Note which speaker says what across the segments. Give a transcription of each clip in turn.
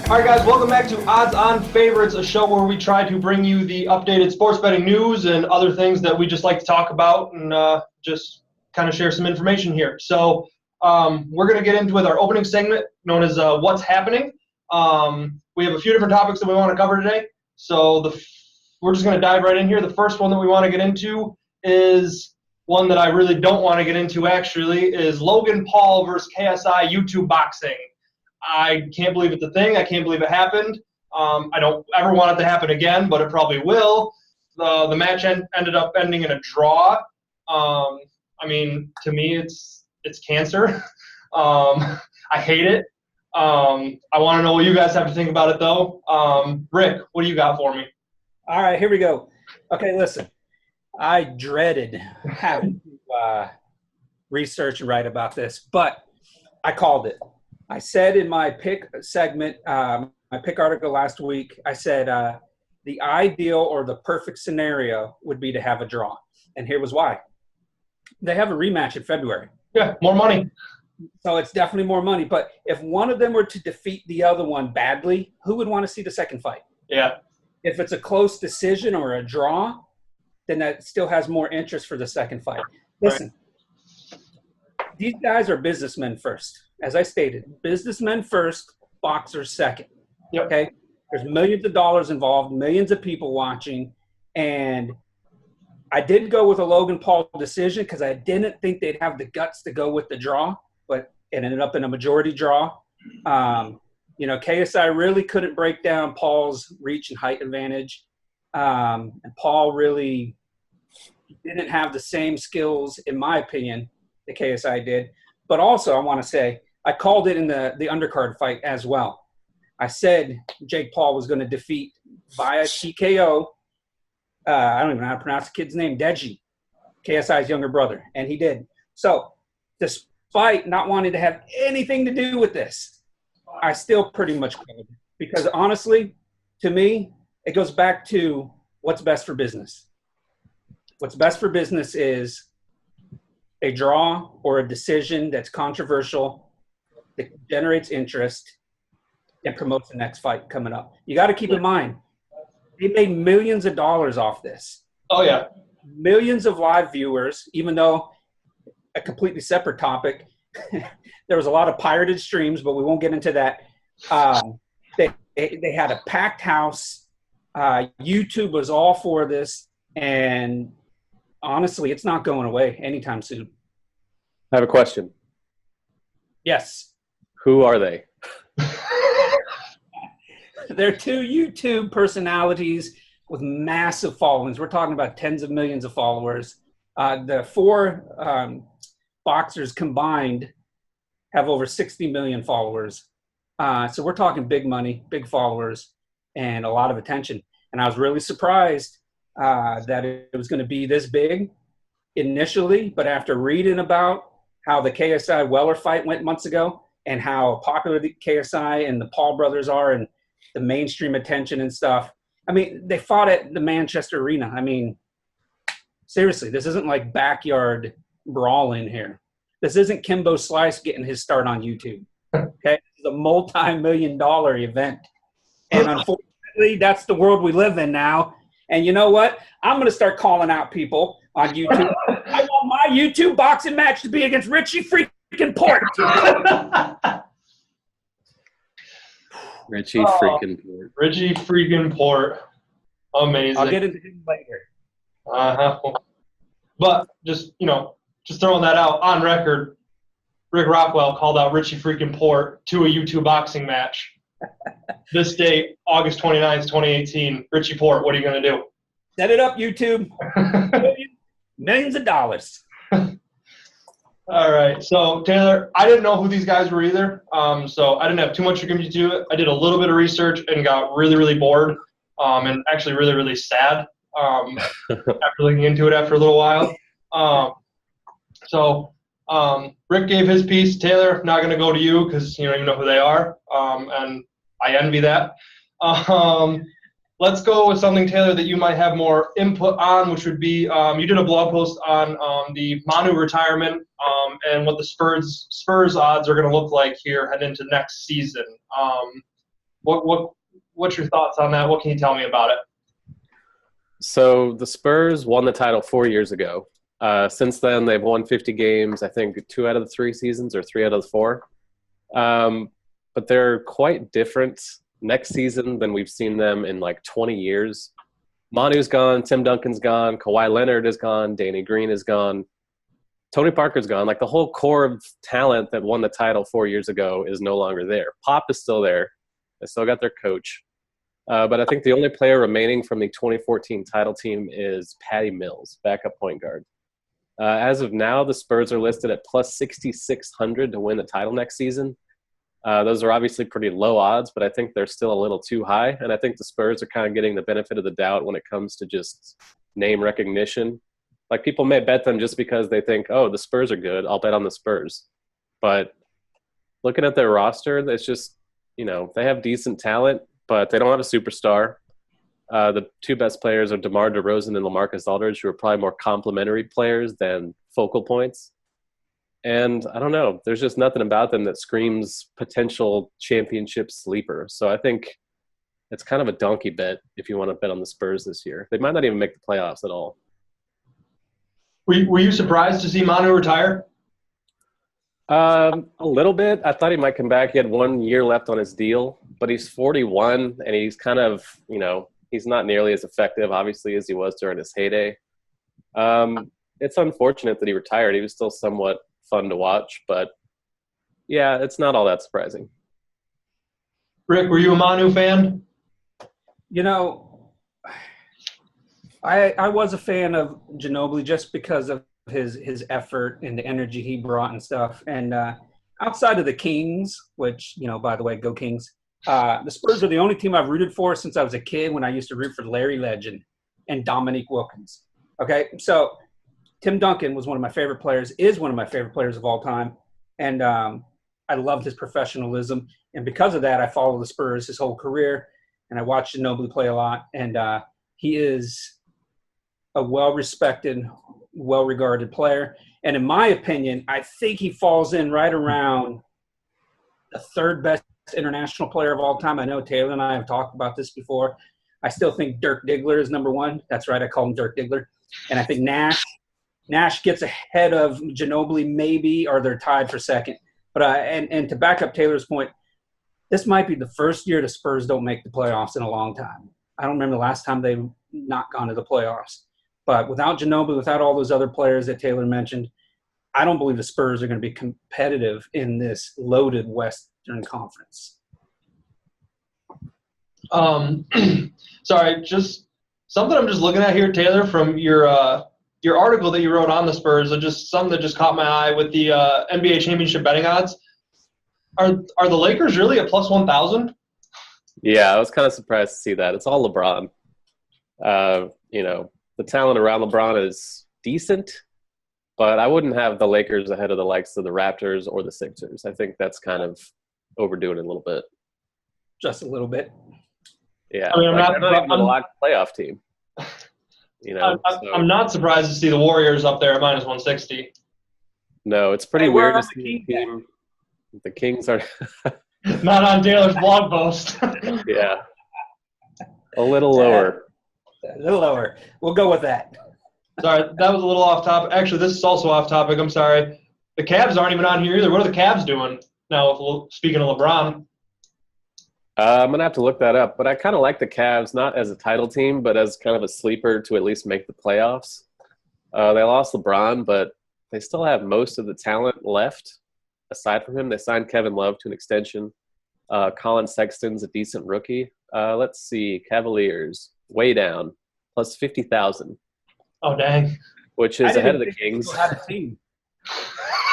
Speaker 1: All right, guys, welcome back to Odds On Favorites, a show where we try to bring you the updated sports betting news and other things that we just like to talk about and just kind of share some information here. So we're going to get into with our opening segment known as What's Happening. We have a few different topics that we want to cover today. So we're just going to dive right in here. The first one that we want to get into is one that I really don't want to get into, actually, is Logan Paul versus KSI YouTube boxing. I can't believe it's a thing. I can't believe it happened. I don't ever want it to happen again, but it probably will. The match ended up ending in a draw. I mean, to me, it's cancer. I hate it. I want to know what you guys have to think about it, though. Rick, what do you got for me?
Speaker 2: All right, here we go. Okay, listen. I dreaded having to research and write about this, but I called it. I said in my pick segment, my pick article last week, I said the ideal or the perfect scenario would be to have a draw. And here was why. They have a rematch in February.
Speaker 1: Yeah, more money.
Speaker 2: So it's definitely more money. But if one of them were to defeat the other one badly, who would want to see the second fight?
Speaker 1: Yeah.
Speaker 2: If it's a close decision or a draw, then that still has more interest for the second fight. Listen, These guys are businessmen first. As I stated, businessmen first, boxers second.
Speaker 1: Yep.
Speaker 2: Okay? There's millions of dollars involved, millions of people watching, and I did go with a Logan Paul decision because I didn't think they'd have the guts to go with the draw, but it ended up in a majority draw. KSI really couldn't break down Paul's reach and height advantage, and Paul really didn't have the same skills, in my opinion, that KSI did. But also, I want to say, I called it in the undercard fight as well. I said Jake Paul was going to defeat via TKO. I don't even know how to pronounce the kid's name, Deji, KSI's younger brother, and he did. So despite not wanting to have anything to do with this, I still pretty much called it. Because honestly, to me, it goes back to what's best for business. What's best for business is a draw or a decision that's controversial, that generates interest, and promotes the next fight coming up. You got to keep in mind, they made millions of dollars off this.
Speaker 1: Oh, yeah.
Speaker 2: Millions of live viewers, even though a completely separate topic. There was a lot of pirated streams, but we won't get into that. They had a packed house. YouTube was all for this, and honestly, it's not going away anytime soon.
Speaker 3: I have a question.
Speaker 2: Yes.
Speaker 3: Who are they?
Speaker 2: They're two YouTube personalities with massive followings. We're talking about tens of millions of followers. The four boxers combined have over 60 million followers. So we're talking big money, big followers, and a lot of attention. And I was really surprised that it was going to be this big initially, but after reading about how the KSI Weller fight went months ago and how popular the KSI and the Paul brothers are and the mainstream attention and stuff. I mean, they fought at the Manchester Arena. I mean, seriously, this isn't like backyard brawling here. This isn't Kimbo Slice getting his start on YouTube. Okay, it's a multi-million-dollar event. And unfortunately, that's the world we live in now. And you know what? I'm going to start calling out people on YouTube. I want my YouTube boxing match to be against Richie freaking Port.
Speaker 3: Richie freaking Port.
Speaker 1: Richie freaking Port. Amazing.
Speaker 2: I'll get into him later.
Speaker 1: But just throwing that out on record, Rick Rockwell called out Richie freaking Port to a YouTube boxing match. This date, August 29th, 2018. Richie Port, what are you going to do?
Speaker 2: Set it up, YouTube. Millions of dollars.
Speaker 1: All right. So, Taylor, I didn't know who these guys were either. So I didn't have too much to contribute to it. I did a little bit of research and got really, really bored and actually really, really sad after looking into it after a little while. Rick gave his piece. Taylor, not going to go to you because you know who they are, and I envy that. let's go with something, Taylor, that you might have more input on, which would be you did a blog post on the Manu retirement and what the Spurs odds are going to look like here heading into next season. What's your thoughts on that? What can you tell me about it?
Speaker 3: So the Spurs won the title 4 years ago. Since then, they've won 50 games, I think 2 out of the 3 seasons or 3 out of the 4. But they're quite different next season than we've seen them in like 20 years. Manu's gone, Tim Duncan's gone, Kawhi Leonard is gone, Danny Green is gone, Tony Parker's gone. Like the whole core of talent that won the title 4 years ago is no longer there. Pop is still there. They still got their coach. But I think the only player remaining from the 2014 title team is Patty Mills, backup point guard. As of now, the Spurs are listed at plus 6,600 to win the title next season. Those are obviously pretty low odds, but I think they're still a little too high. And I think the Spurs are kind of getting the benefit of the doubt when it comes to just name recognition. Like people may bet them just because they think, oh, the Spurs are good, I'll bet on the Spurs. But looking at their roster, it's just, they have decent talent, but they don't have a superstar. The 2 best players are DeMar DeRozan and LaMarcus Aldridge, who are probably more complementary players than focal points. And I don't know, there's just nothing about them that screams potential championship sleeper. So I think it's kind of a donkey bet if you want to bet on the Spurs this year. They might not even make the playoffs at all.
Speaker 1: Were you surprised to see Manu retire?
Speaker 3: A little bit. I thought he might come back. He had 1 year left on his deal, but he's 41, and he's kind of, he's not nearly as effective, obviously, as he was during his heyday. It's unfortunate that he retired. He was still somewhat fun to watch, but yeah, it's not all that surprising.
Speaker 1: Rick, were you a Manu fan?
Speaker 2: I was a fan of Ginobili just because of his effort and the energy he brought and stuff. And outside of the Kings, which, by the way, go Kings, the Spurs are the only team I've rooted for since I was a kid when I used to root for Larry Legend and Dominique Wilkins. Okay, so Tim Duncan was one of my favorite players, is one of my favorite players of all time. And I loved his professionalism. And because of that, I followed the Spurs his whole career. And I watched Ginobili play a lot. And he is a well-respected, well-regarded player. And in my opinion, I think he falls in right around the 3rd best international player of all time. I know Taylor and I have talked about this before. I still think Dirk Diggler is number 1. That's right, I call him Dirk Diggler. And I think Nash gets ahead of Ginobili maybe, or they're tied for 2nd. But and to back up Taylor's point, this might be the first year the Spurs don't make the playoffs in a long time. I don't remember the last time they've not gone to the playoffs. But without Ginobili, without all those other players that Taylor mentioned, I don't believe the Spurs are going to be competitive in this loaded Western Conference.
Speaker 1: Sorry, just something I'm just looking at here, Taylor, from your article that you wrote on the Spurs, and just something that just caught my eye with the NBA championship betting odds. Are the Lakers really at plus 1,000?
Speaker 3: Yeah, I was kind of surprised to see that. It's all LeBron. The talent around LeBron is decent, but I wouldn't have the Lakers ahead of the likes of the Raptors or the Sixers. I think that's kind of overdoing it a little bit.
Speaker 2: Just a little bit.
Speaker 3: Yeah,
Speaker 1: I mean, I'm
Speaker 3: they're not even a locked playoff team.
Speaker 1: I'm not surprised to see the Warriors up there at minus 160.
Speaker 3: No, it's pretty weird to see the team. The Kings are
Speaker 1: not on Taylor's blog post.
Speaker 3: Yeah, a little lower.
Speaker 2: A little lower. We'll go with that.
Speaker 1: Sorry, that was a little off topic. Actually, this is also off topic. I'm sorry. The Cavs aren't even on here either. What are the Cavs doing now, speaking of LeBron?
Speaker 3: I'm going to have to look that up. But I kind of like the Cavs, not as a title team, but as kind of a sleeper to at least make the playoffs. They lost LeBron, but they still have most of the talent left. Aside from him, they signed Kevin Love to an extension. Colin Sexton's a decent rookie. Let's see. Cavaliers, way down, plus 50,000.
Speaker 1: Oh, dang.
Speaker 3: Which is ahead of the Kings.
Speaker 2: Had a team.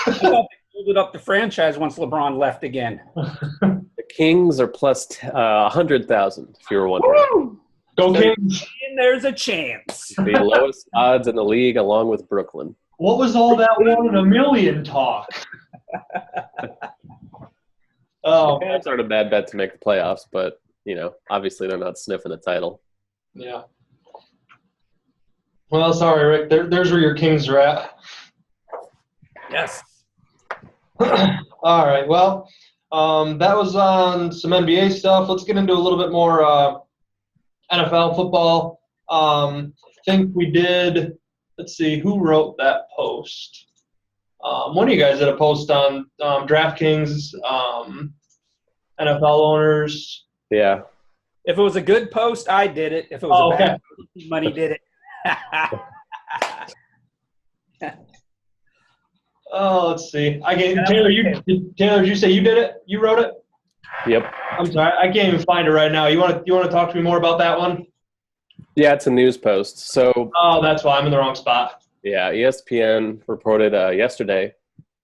Speaker 2: I thought they folded up the franchise once LeBron left again.
Speaker 3: The Kings are plus 100,000, if you were wondering.
Speaker 1: Woo! Go Kings.
Speaker 2: And there's a chance.
Speaker 3: The lowest odds in the league, along with Brooklyn.
Speaker 1: What was all that 1 in a million talk?
Speaker 3: The Cavs aren't a bad bet to make the playoffs, but, obviously they're not sniffing the title.
Speaker 1: Yeah. Well, sorry, Rick. There's where your Kings are at.
Speaker 2: Yes.
Speaker 1: All right. Well, that was on some NBA stuff. Let's get into a little bit more NFL football. I think we did. Let's see who wrote that post. One of you guys did a post on DraftKings, NFL owners.
Speaker 3: Yeah.
Speaker 2: If it was a good post, I did it. If it was a bad post, Money did it.
Speaker 1: Oh, let's see. Taylor. Did you say you did it? You wrote it?
Speaker 3: Yep.
Speaker 1: I'm sorry, I can't even find it right now. You want to talk to me more about that one?
Speaker 3: Yeah, it's a news post. So.
Speaker 1: Oh, that's why I'm in the wrong spot.
Speaker 3: Yeah, ESPN reported yesterday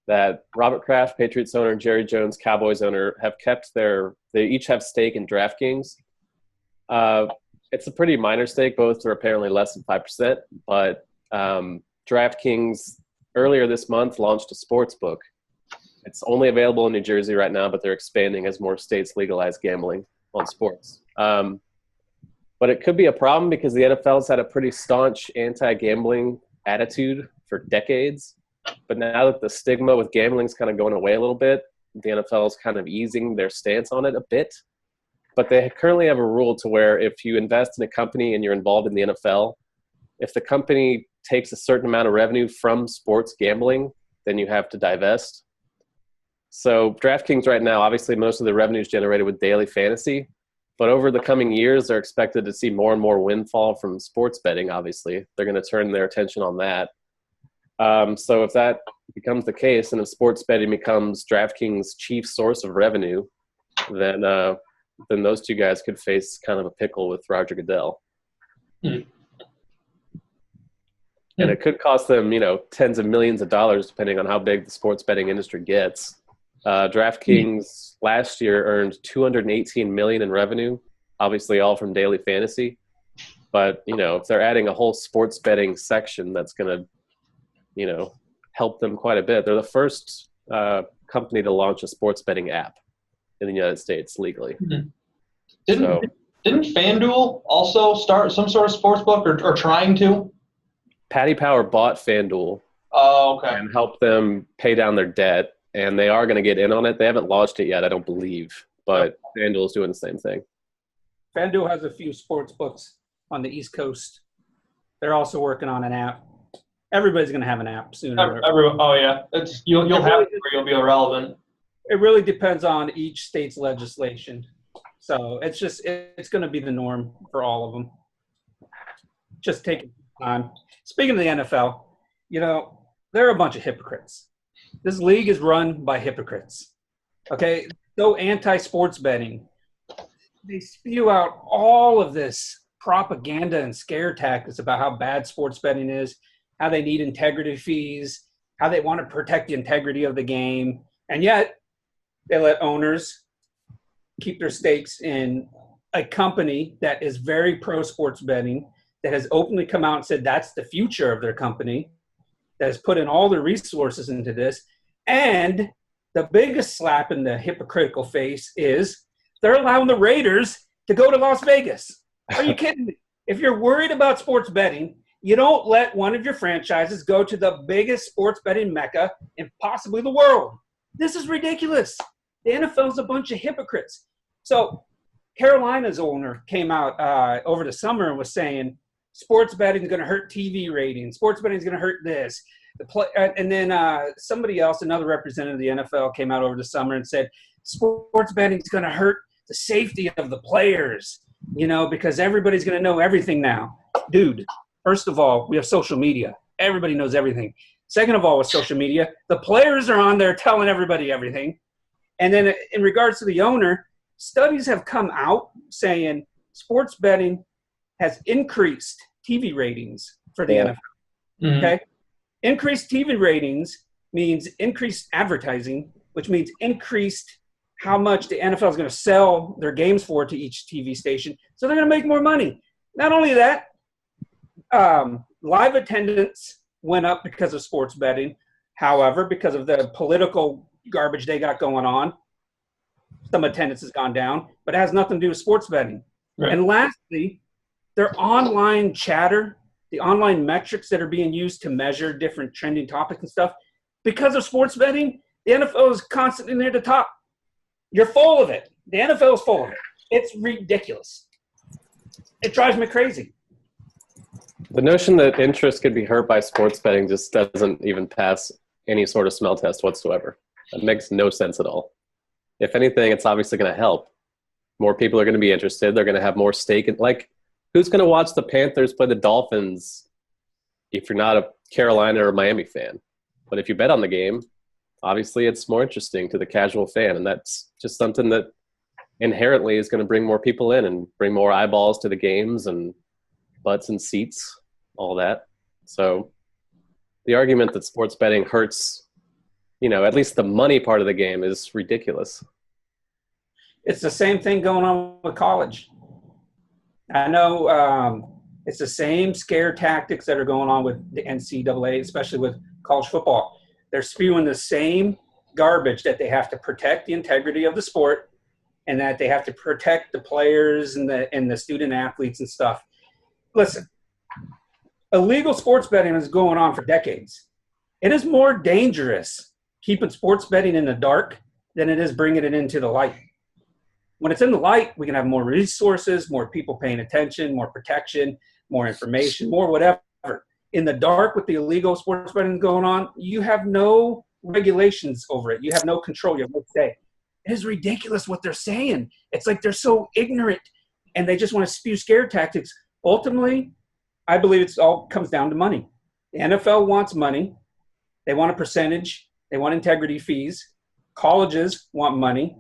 Speaker 3: that Robert Kraft, Patriots owner, and Jerry Jones, Cowboys owner, have kept they each have stake in DraftKings. It's a pretty minor stake. Both are apparently less than 5%, but DraftKings earlier this month launched a sports book. It's only available in New Jersey right now, but they're expanding as more states legalize gambling on sports. But it could be a problem because the NFL's had a pretty staunch anti-gambling attitude for decades. But now that the stigma with gambling is kind of going away a little bit, the NFL is kind of easing their stance on it a bit. But they currently have a rule to where if you invest in a company and you're involved in the NFL, if the company takes a certain amount of revenue from sports gambling, then you have to divest. So DraftKings right now, obviously most of the revenue is generated with daily fantasy. But over the coming years, they're expected to see more and more windfall from sports betting, obviously. They're going to turn their attention on that. So if that becomes the case, and if sports betting becomes DraftKings' chief source of revenue, then those two guys could face kind of a pickle with Roger Goodell. And it could cost them, tens of millions of dollars, depending on how big the sports betting industry gets. DraftKings last year earned $218 million in revenue, obviously all from daily fantasy. But, if they're adding a whole sports betting section, that's going to, help them quite a bit. They're the first company to launch a sports betting app in the United States legally.
Speaker 1: Didn't FanDuel also start some sort of sports book or trying to?
Speaker 3: Paddy Power bought FanDuel and helped them pay down their debt, and they are going to get in on it. They haven't launched it yet, I don't believe, but FanDuel is doing the same thing.
Speaker 2: FanDuel has a few sports books on the East Coast. They're also working on an app. Everybody's going to have an app soon.
Speaker 1: Oh yeah, you'll have it or you'll be irrelevant.
Speaker 2: It really depends on each state's legislation. So it's going to be the norm for all of them. Just take time. Speaking of the NFL, there are a bunch of hypocrites. This league is run by hypocrites. Okay, so anti-sports betting. They spew out all of this propaganda and scare tactics about how bad sports betting is, how they need integrity fees, how they want to protect the integrity of the game, and yet they let owners keep their stakes in a company that is very pro-sports betting, that has openly come out and said that's the future of their company, that has put in all their resources into this. And the biggest slap in the hypocritical face is they're allowing the Raiders to go to Las Vegas. Are you kidding me? If you're worried about sports betting, you don't let one of your franchises go to the biggest sports betting mecca in possibly the world. This is ridiculous. The NFL's a bunch of hypocrites. So Carolina's owner came out over the summer and was saying sports betting is going to hurt TV ratings. Sports betting is going to hurt this. And then somebody else, another representative of the NFL, came out over the summer and said sports betting is going to hurt the safety of the players, because everybody's going to know everything now. Dude, first of all, we have social media. Everybody knows everything. Second of all, with social media, the players are on there telling everybody everything. And then in regards to the owner, studies have come out saying sports betting has increased TV ratings for the NFL.
Speaker 1: Mm-hmm.
Speaker 2: Okay? Increased TV ratings means increased advertising, which means increased how much the NFL is going to sell their games for to each TV station. So they're going to make more money. Not only that, live attendance went up because of sports betting. However, because of the political garbage they got going on, some attendance has gone down, but it has nothing to do with sports betting.
Speaker 1: Right.
Speaker 2: And lastly, their online chatter, the online metrics that are being used to measure different trending topics and stuff, because of sports betting, the NFL is constantly near the top. You're full of it. The NFL is full of it. It's ridiculous. It drives me crazy.
Speaker 3: The notion that interest could be hurt by sports betting just doesn't even pass any sort of smell test whatsoever. That makes no sense at all. If anything, it's obviously going to help. More people are going to be interested. They're going to have more stake. Like, who's going to watch the Panthers play the Dolphins if you're not a Carolina or Miami fan? But if you bet on the game, obviously it's more interesting to the casual fan. And that's just something that inherently is going to bring more people in and bring more eyeballs to the games and butts and seats, all that. So the argument that sports betting hurts, at least the money part of the game is ridiculous.
Speaker 2: It's the same thing going on with college. I know it's the same scare tactics that are going on with the NCAA, especially with college football. They're spewing the same garbage that they have to protect the integrity of the sport and that they have to protect the players and the student athletes and stuff. Listen, illegal sports betting is going on for decades. It is more dangerous keeping sports betting in the dark than it is bringing it into the light. When it's in the light, we can have more resources, more people paying attention, more protection, more information, more whatever. In the dark with the illegal sports betting going on, you have no regulations over it. You have no control. You have no say. It is ridiculous what they're saying. It's like they're so ignorant and they just want to spew scare tactics. Ultimately, I believe it all comes down to money. The NFL wants money. They want a percentage. They want integrity fees. Colleges want money.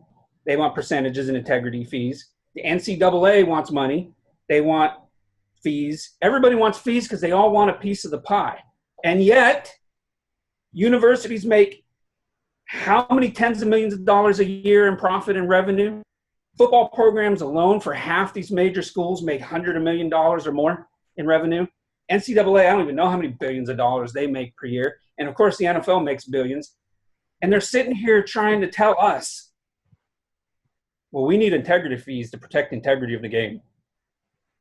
Speaker 2: They want percentages and integrity fees. The NCAA wants money. They want fees. Everybody wants fees because they all want a piece of the pie. And yet, universities make how many tens of millions of dollars a year in profit and revenue? Football programs alone for half these major schools make $100 million or more in revenue. NCAA, I don't even know how many billions of dollars they make per year. And, of course, the NFL makes billions. And they're sitting here trying to tell us, well, we need integrity fees to protect the integrity of the game.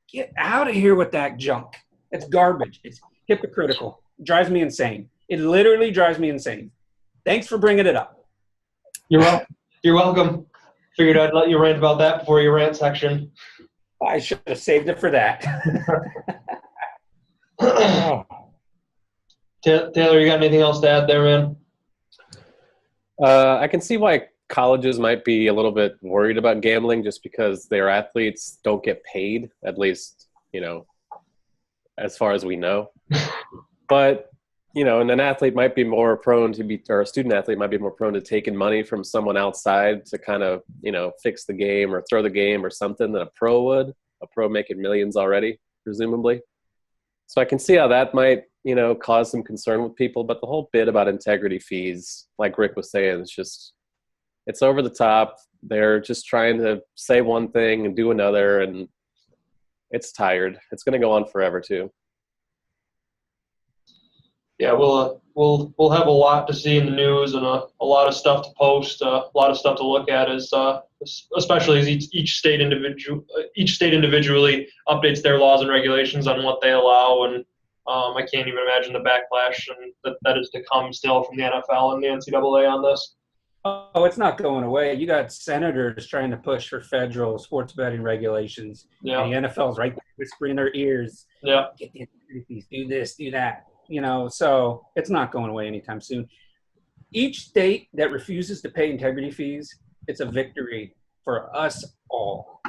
Speaker 2: Get out of here with that junk. It's garbage. It's hypocritical. It drives me insane. It literally drives me insane. Thanks for bringing it up.
Speaker 1: You're welcome. Figured I'd let you rant about that before your rant section.
Speaker 2: I should have saved it for that.
Speaker 1: Taylor, you got anything else to add there, man?
Speaker 3: I can see why colleges might be a little bit worried about gambling just because their athletes don't get paid, at least, as far as we know. But, and an athlete might be more prone to be, or a student athlete might be more prone to taking money from someone outside to kind of, fix the game or throw the game or something than a pro would. A pro making millions already, presumably. So I can see how that might, cause some concern with people. But the whole bit about integrity fees, like Rick was saying, it's over the top. They're just trying to say one thing and do another, and it's tired. It's going to go on forever too.
Speaker 1: Yeah, we'll have a lot to see in the news and a lot of stuff to post, a lot of stuff to look at, especially as each state individually updates their laws and regulations on what they allow, and I can't even imagine the backlash and that is to come still from the NFL and the NCAA on this.
Speaker 2: Oh, it's not going away. You got senators trying to push for federal sports betting regulations.
Speaker 1: Yeah.
Speaker 2: And the NFL's right there whispering in their ears.
Speaker 1: Yeah.
Speaker 2: Get the integrity fees, do this, do that. So it's not going away anytime soon. Each state that refuses to pay integrity fees, it's a victory for us all.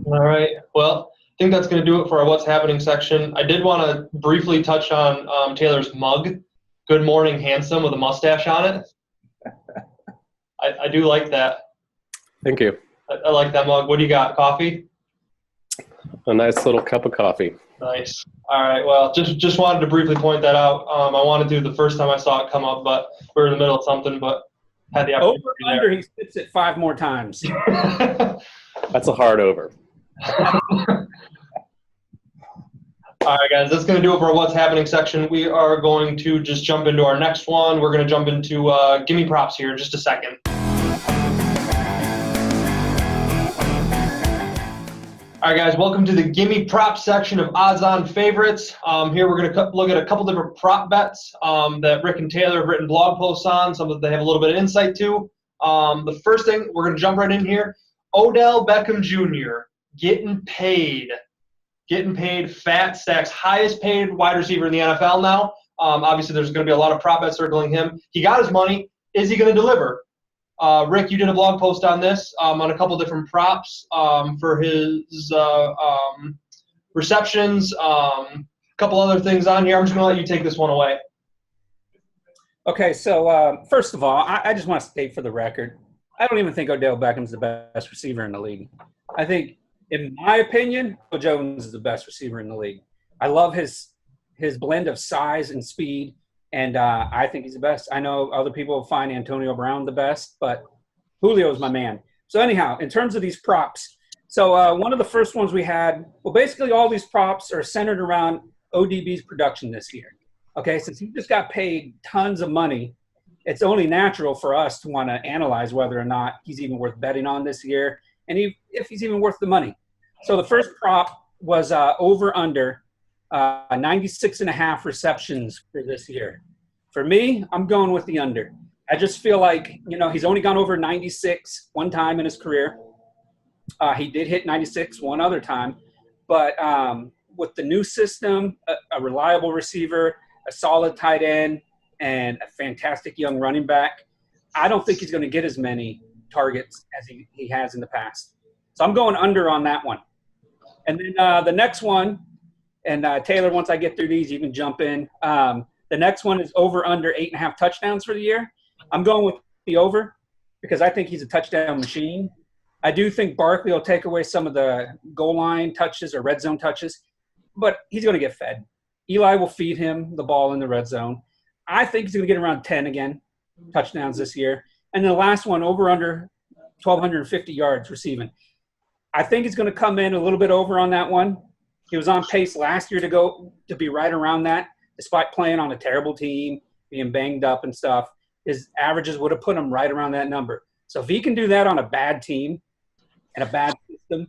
Speaker 1: All right. Well, I think that's going to do it for our What's Happening section. I did want to briefly touch on Taylor's mug, Good Morning Handsome, with a mustache on it. I do like that.
Speaker 3: Thank you.
Speaker 1: I like that mug. What do you got, coffee?
Speaker 3: A nice little cup of coffee.
Speaker 1: Nice. All right. Well, just wanted to briefly point that out. I wanted to the first time I saw it come up, but we were in the middle of something, but had the opportunity
Speaker 2: Over under, he spits it 5 more times.
Speaker 3: That's a hard over.
Speaker 1: All right, guys, that's going to do it for our What's Happening section. We are going to just jump into our next one. We're going to jump into Gimme Props here in just a second. All right, guys, welcome to the Gimme Prop section of Odds On Favorites. Here we're going to look at a couple different prop bets that Rick and Taylor have written blog posts on, some that they have a little bit of insight to. The first thing, we're going to jump right in here. Odell Beckham Jr. getting paid fat stacks, highest paid wide receiver in the NFL now. Obviously, there's going to be a lot of prop bets circling him. He got his money. Is he going to deliver? Rick, you did a blog post on this on a couple different props for his receptions, a couple other things on here. I'm just going to let you take this one away.
Speaker 2: Okay, so first of all, I just want to state for the record, I don't even think Odell Beckham's the best receiver in the league. I think, in my opinion, Joe Jones is the best receiver in the league. I love his blend of size and speed. And I think he's the best. I know other people find Antonio Brown the best, but Julio's my man. So anyhow, in terms of these props, so one of the first ones we had, well, basically all these props are centered around ODB's production this year. Okay, since he just got paid tons of money, it's only natural for us to want to analyze whether or not he's even worth betting on this year and if he's even worth the money. So the first prop was over-under 96.5 receptions for this year. For me, I'm going with the under. I just feel like, he's only gone over 96 one time in his career. He did hit 96 one other time. But with the new system, a reliable receiver, a solid tight end, and a fantastic young running back, I don't think he's going to get as many targets as he has in the past. So I'm going under on that one. And then the next one, and Taylor, once I get through these, you can jump in. The next one is over under 8.5 touchdowns for the year. I'm going with the over because I think he's a touchdown machine. I do think Barkley will take away some of the goal line touches or red zone touches, but he's going to get fed. Eli will feed him the ball in the red zone. I think he's going to get around 10 again, touchdowns this year. And then the last one, over under 1,250 yards receiving. I think he's going to come in a little bit over on that one. He was on pace last year to be right around that, despite playing on a terrible team, being banged up and stuff. His averages would have put him right around that number. So if he can do that on a bad team and a bad system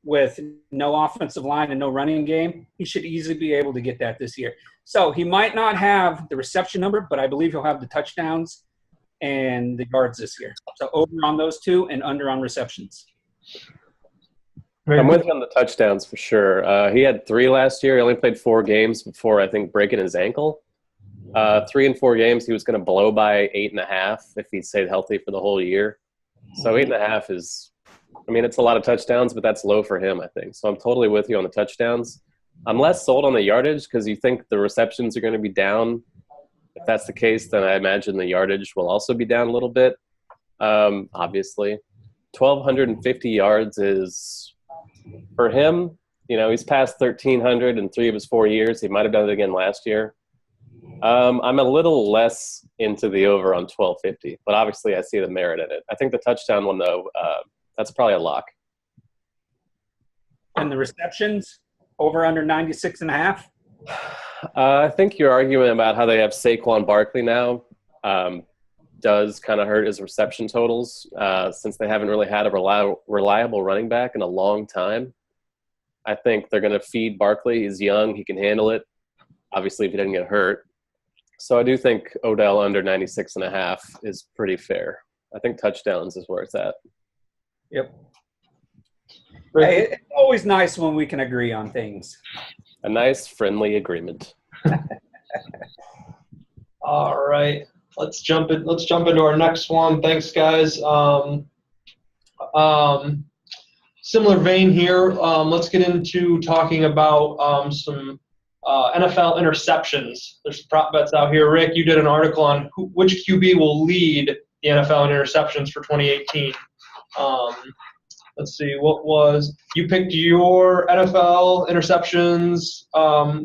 Speaker 2: with no offensive line and no running game, he should easily be able to get that this year. So he might not have the reception number, but I believe he'll have the touchdowns and the yards this year. So over on those two and under on receptions.
Speaker 3: I'm with you on the touchdowns for sure. He had 3 last year. He only played 4 games before, I think, breaking his ankle. 3 and 4 games, he was going to blow by 8.5 if he stayed healthy for the whole year. So 8.5 is, it's a lot of touchdowns, but that's low for him, I think. So I'm totally with you on the touchdowns. I'm less sold on the yardage because you think the receptions are going to be down. If that's the case, then I imagine the yardage will also be down a little bit, obviously. 1,250 yards is – for him, he's passed 1,300 in 3 of his 4 years. He might have done it again last year. I'm a little less into the over on 1,250, but obviously I see the merit in it. I think the touchdown one, though, that's probably a lock.
Speaker 2: And the receptions, over under 96.5?
Speaker 3: I think your argument about how they have Saquon Barkley now does kind of hurt his reception totals since they haven't really had a reliable running back in a long time. I think they're going to feed Barkley. He's young. He can handle it, obviously, if he doesn't get hurt. So I do think Odell under 96.5 is pretty fair. I think touchdowns is where it's at.
Speaker 2: Yep. Hey, it's always nice when we can agree on things.
Speaker 3: A nice, friendly agreement.
Speaker 1: All right. Let's jump into our next one. Thanks, guys. Similar vein here. Let's get into talking about some NFL interceptions. There's some prop bets out here. Rick, you did an article on which QB will lead the NFL in interceptions for 2018. Let's see. You picked your NFL interceptions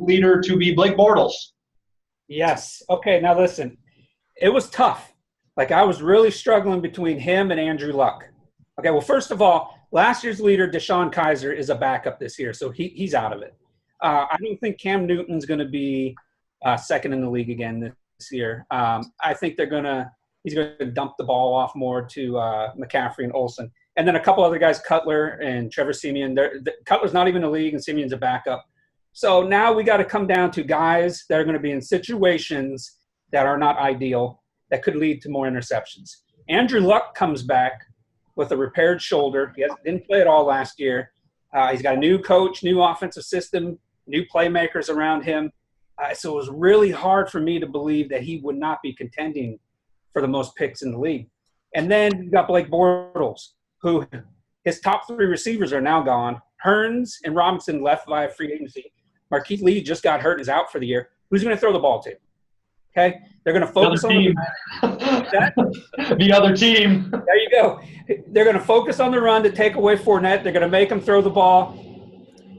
Speaker 1: leader to be Blake Bortles.
Speaker 2: Yes. Okay, now listen. It was tough. I was really struggling between him and Andrew Luck. Okay, well, first of all, last year's leader, Deshaun Kaiser, is a backup this year, so he's out of it. I don't think Cam Newton's going to be second in the league again this year. I think he's going to dump the ball off more to McCaffrey and Olsen. And then a couple other guys, Cutler and Trevor Siemian. Cutler's not even in the league, and Siemian's a backup. So now we got to come down to guys that are going to be in situations that are not ideal, that could lead to more interceptions. Andrew Luck comes back with a repaired shoulder. He didn't play at all last year. He's got a new coach, new offensive system, new playmakers around him. So it was really hard for me to believe that he would not be contending for the most picks in the league. And then you got Blake Bortles, who his top 3 receivers are now gone. Hearns and Robinson left via free agency. Marquise Lee just got hurt and is out for the year. Who's going to throw the ball to? Okay, they're going to focus on
Speaker 1: the other team.
Speaker 2: There you go. They're going to focus on the run to take away Fournette. They're going to make him throw the ball.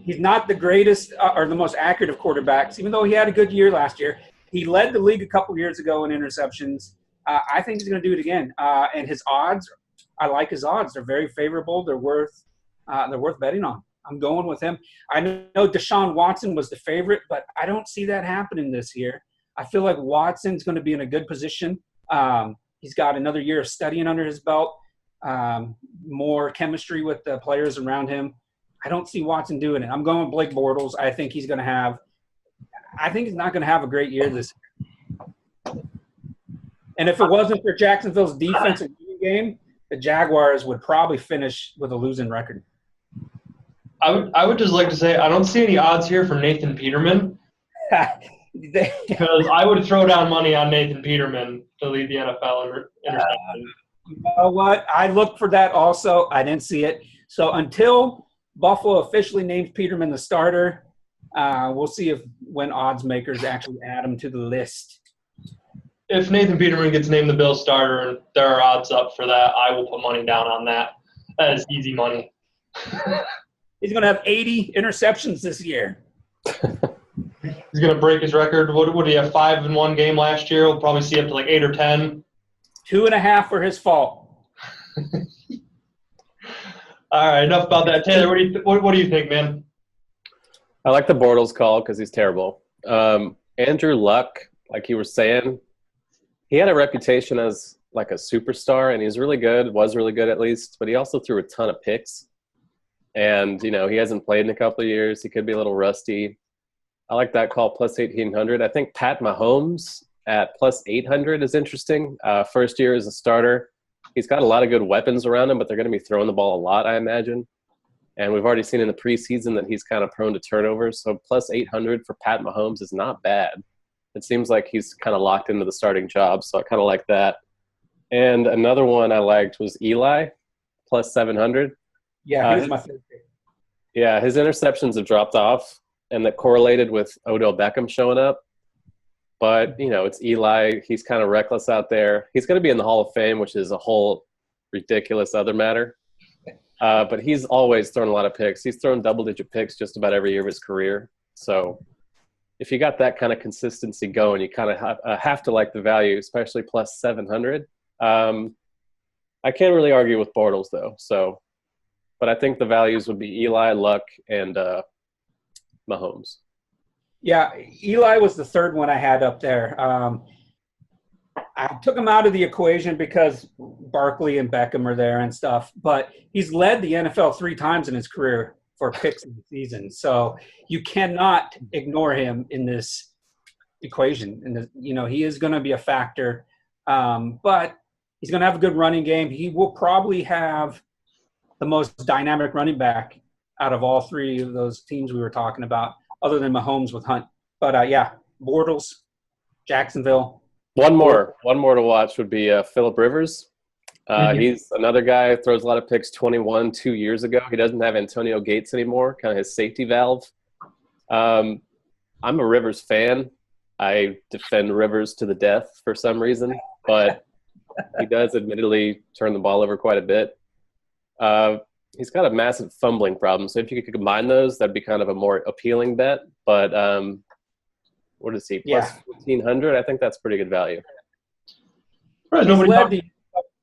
Speaker 2: He's not the greatest or the most accurate of quarterbacks, even though he had a good year last year. He led the league a couple years ago in interceptions. I think he's going to do it again. And his odds, I like his odds. They're very favorable. They're worth betting on. I'm going with him. I know Deshaun Watson was the favorite, but I don't see that happening this year. I feel like Watson's going to be in a good position. He's got another year of studying under his belt, more chemistry with the players around him. I don't see Watson doing it. I'm going with Blake Bortles. I think he's not going to have a great year this year. And if it wasn't for Jacksonville's defensive game, the Jaguars would probably finish with a losing record.
Speaker 1: I would just like to say I don't see any odds here for Nathan Peterman. Because I would throw down money on Nathan Peterman to lead the NFL in interception.
Speaker 2: You know what? I looked for that also. I didn't see it. So until Buffalo officially names Peterman the starter, we'll see when odds makers actually add him to the list.
Speaker 1: If Nathan Peterman gets named the Bills starter and there are odds up for that, I will put money down on that. That is easy money.
Speaker 2: He's going to have 80 interceptions this year.
Speaker 1: He's going to break his record. What did he have, 5 in one game last year? We'll probably see up to like 8 or 10.
Speaker 2: 2.5 for his fault.
Speaker 1: All right, enough about that. Taylor, what do you think, man?
Speaker 3: I like the Bortles call because he's terrible. Andrew Luck, like you were saying, he had a reputation as like a superstar, and he's really good, was really good at least, but he also threw a ton of picks. And, he hasn't played in a couple of years. He could be a little rusty. I like that call, plus 1,800. I think Pat Mahomes at plus 800 is interesting. First year as a starter. He's got a lot of good weapons around him, but they're going to be throwing the ball a lot, I imagine. And we've already seen in the preseason that he's kind of prone to turnovers. So plus 800 for Pat Mahomes is not bad. It seems like he's kind of locked into the starting job, so I kind of like that. And another one I liked was Eli, plus 700.
Speaker 2: Yeah, he was my favorite.
Speaker 3: Yeah, his interceptions have dropped off, and that correlated with Odell Beckham showing up. But, it's Eli. He's kind of reckless out there. He's going to be in the Hall of Fame, which is a whole ridiculous other matter. But he's always thrown a lot of picks. He's thrown double-digit picks just about every year of his career. So if you got that kind of consistency going, you kind of have to like the value, especially plus 700. I can't really argue with Bortles, though. But I think the values would be Eli, Luck, and Mahomes.
Speaker 2: Yeah, Eli was the third one I had up there. I took him out of the equation because Barkley and Beckham are there and stuff, but he's led the NFL 3 times in his career for picks in the season. So you cannot ignore him in this equation. And he is going to be a factor, but he's going to have a good running game. He will probably have the most dynamic running back out of all 3 of those teams we were talking about, other than Mahomes with Hunt. But, Bortles, Jacksonville.
Speaker 3: One more to watch would be Phillip Rivers. He's another guy who throws a lot of picks, 21 2 years ago. He doesn't have Antonio Gates anymore, kind of his safety valve. I'm a Rivers fan. I defend Rivers to the death for some reason, but he does admittedly turn the ball over quite a bit. He's got a massive fumbling problem, so if you could combine those, that'd be kind of a more appealing bet. But what is he, plus 1,500? I think that's pretty good value.
Speaker 2: He's led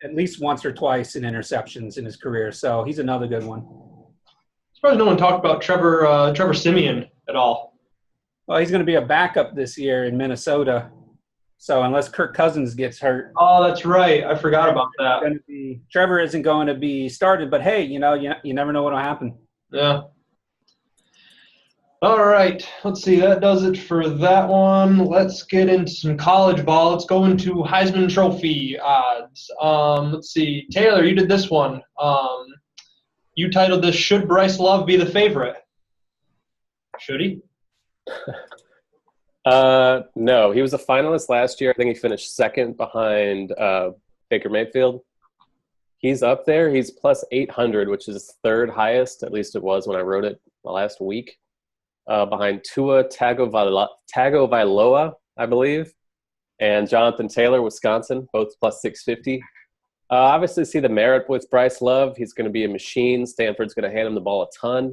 Speaker 2: at least once or twice in interceptions in his career, so he's another good one.
Speaker 1: Surprised no one talked about Trevor Siemian at all.
Speaker 2: Well, he's going to be a backup this year in Minnesota. So unless Kirk Cousins gets hurt,
Speaker 1: Oh, that's right. I forgot about that.
Speaker 2: Trevor isn't going to be started. But hey, you never know what will happen.
Speaker 1: Yeah. All right. Let's see. That does it for that one. Let's get into some college ball. Let's go into Heisman Trophy odds. Let's see. Taylor, you did this one. You titled this "Should Bryce Love Be the Favorite?" Should he?
Speaker 3: No, he was a finalist last year. I think he finished second behind Baker Mayfield. He's up there. He's plus 800, which is third highest. At least it was when I wrote it last week. Behind Tua Tagovailoa, I believe, and Jonathan Taylor, Wisconsin, both plus 650. Obviously, see the merit with Bryce Love. He's going to be a machine. Stanford's going to hand him the ball a ton.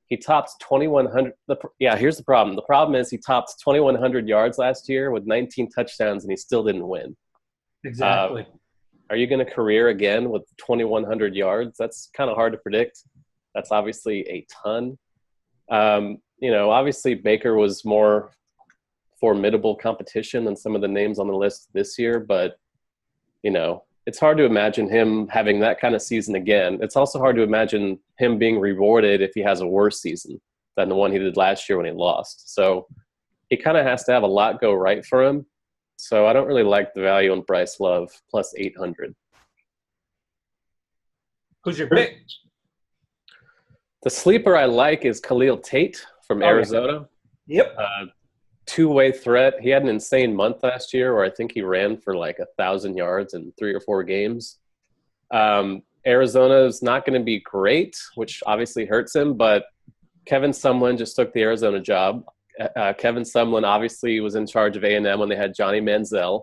Speaker 3: He tops 2,100. Here's the problem. The problem is he topped 2,100 yards last year with 19 touchdowns, and he still didn't win.
Speaker 2: Exactly.
Speaker 3: Are you going to career again with 2,100 yards? That's kind of hard to predict. That's obviously a ton. Obviously Baker was more formidable competition than some of the names on the list this year, but, it's hard to imagine him having that kind of season again. It's also hard to imagine him being rewarded if he has a worse season than the one he did last year when he lost. So he kind of has to have a lot go right for him. So I don't really like the value on Bryce Love plus 800.
Speaker 2: Who's your pick?
Speaker 3: The sleeper I like is Khalil Tate from Arizona.
Speaker 2: Yep.
Speaker 3: Two-way threat. He had an insane month last year where I think he ran for like 1,000 yards in 3 or 4 games. Arizona is not going to be great, which obviously hurts him, but Kevin Sumlin just took the Arizona job. Kevin Sumlin obviously was in charge of A&M when they had Johnny Manziel,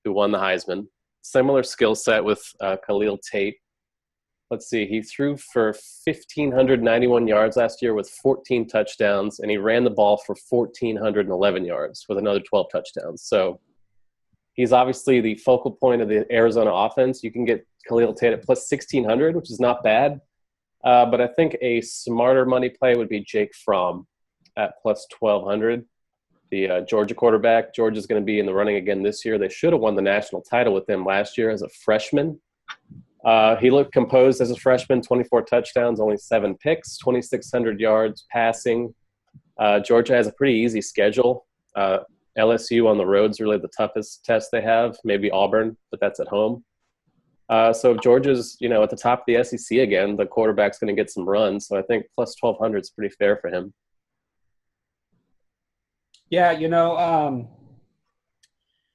Speaker 3: who won the Heisman. Similar skill set with Khalil Tate. Let's see, he threw for 1,591 yards last year with 14 touchdowns, and he ran the ball for 1,411 yards with another 12 touchdowns. So he's obviously the focal point of the Arizona offense. You can get Khalil Tate at plus 1,600, which is not bad. But I think a smarter money play would be Jake Fromm at plus 1,200, the Georgia quarterback. Georgia's going to be in the running again this year. They should have won the national title with him last year as a freshman. He looked composed as a freshman, 24 touchdowns, only 7 picks, 2,600 yards passing. Georgia has a pretty easy schedule. LSU on the road is really the toughest test they have, maybe Auburn, but that's at home. So if Georgia's, at the top of the SEC again, the quarterback's going to get some runs. So I think plus 1,200 is pretty fair for him.
Speaker 2: Yeah,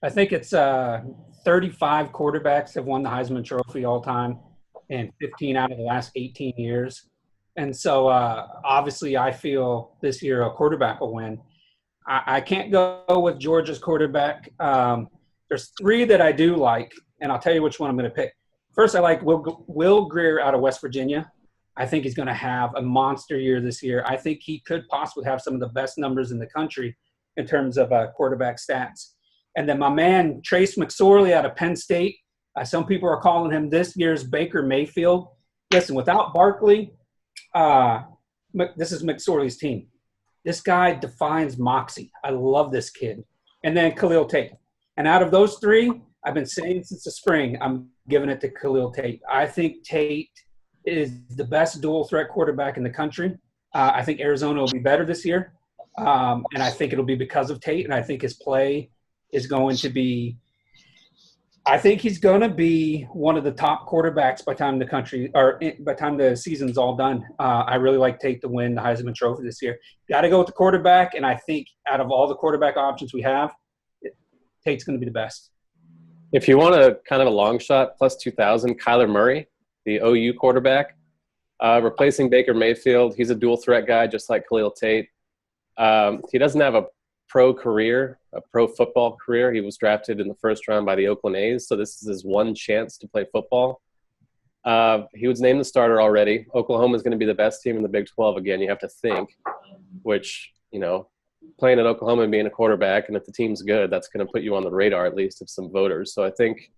Speaker 2: I think it's 35 quarterbacks have won the Heisman Trophy all time, and 15 out of the last 18 years. And so obviously I feel this year a quarterback will win. I can't go with Georgia's quarterback. There's 3 that I do like, and I'll tell you which one I'm going to pick. First, I like Will Grier out of West Virginia. I think he's going to have a monster year this year. I think he could possibly have some of the best numbers in the country in terms of quarterback stats. And then my man, Trace McSorley out of Penn State. Some people are calling him this year's Baker Mayfield. Listen, without Barkley, this is McSorley's team. This guy defines moxie. I love this kid. And then Khalil Tate. And out of those 3, I've been saying since the spring, I'm giving it to Khalil Tate. I think Tate is the best dual threat quarterback in the country. I think Arizona will be better this year. And I think it'll be because of Tate. And I think his play is going to be – I think he's going to be one of the top quarterbacks by time by time the season's all done. I really like Tate to win the Heisman Trophy this year. Got to go with the quarterback, and I think out of all the quarterback options we have, Tate's going to be the best.
Speaker 3: If you want a kind of a long shot, plus 2,000, Kyler Murray, the OU quarterback, replacing Baker Mayfield. He's a dual threat guy, just like Khalil Tate. He doesn't have a pro football career. He was drafted in the first round by the Oakland A's, so this is his one chance to play football. He was named the starter already. Oklahoma is going to be the best team in the Big 12 again, you have to think, which, playing at Oklahoma and being a quarterback, and if the team's good, that's going to put you on the radar at least of some voters. So I think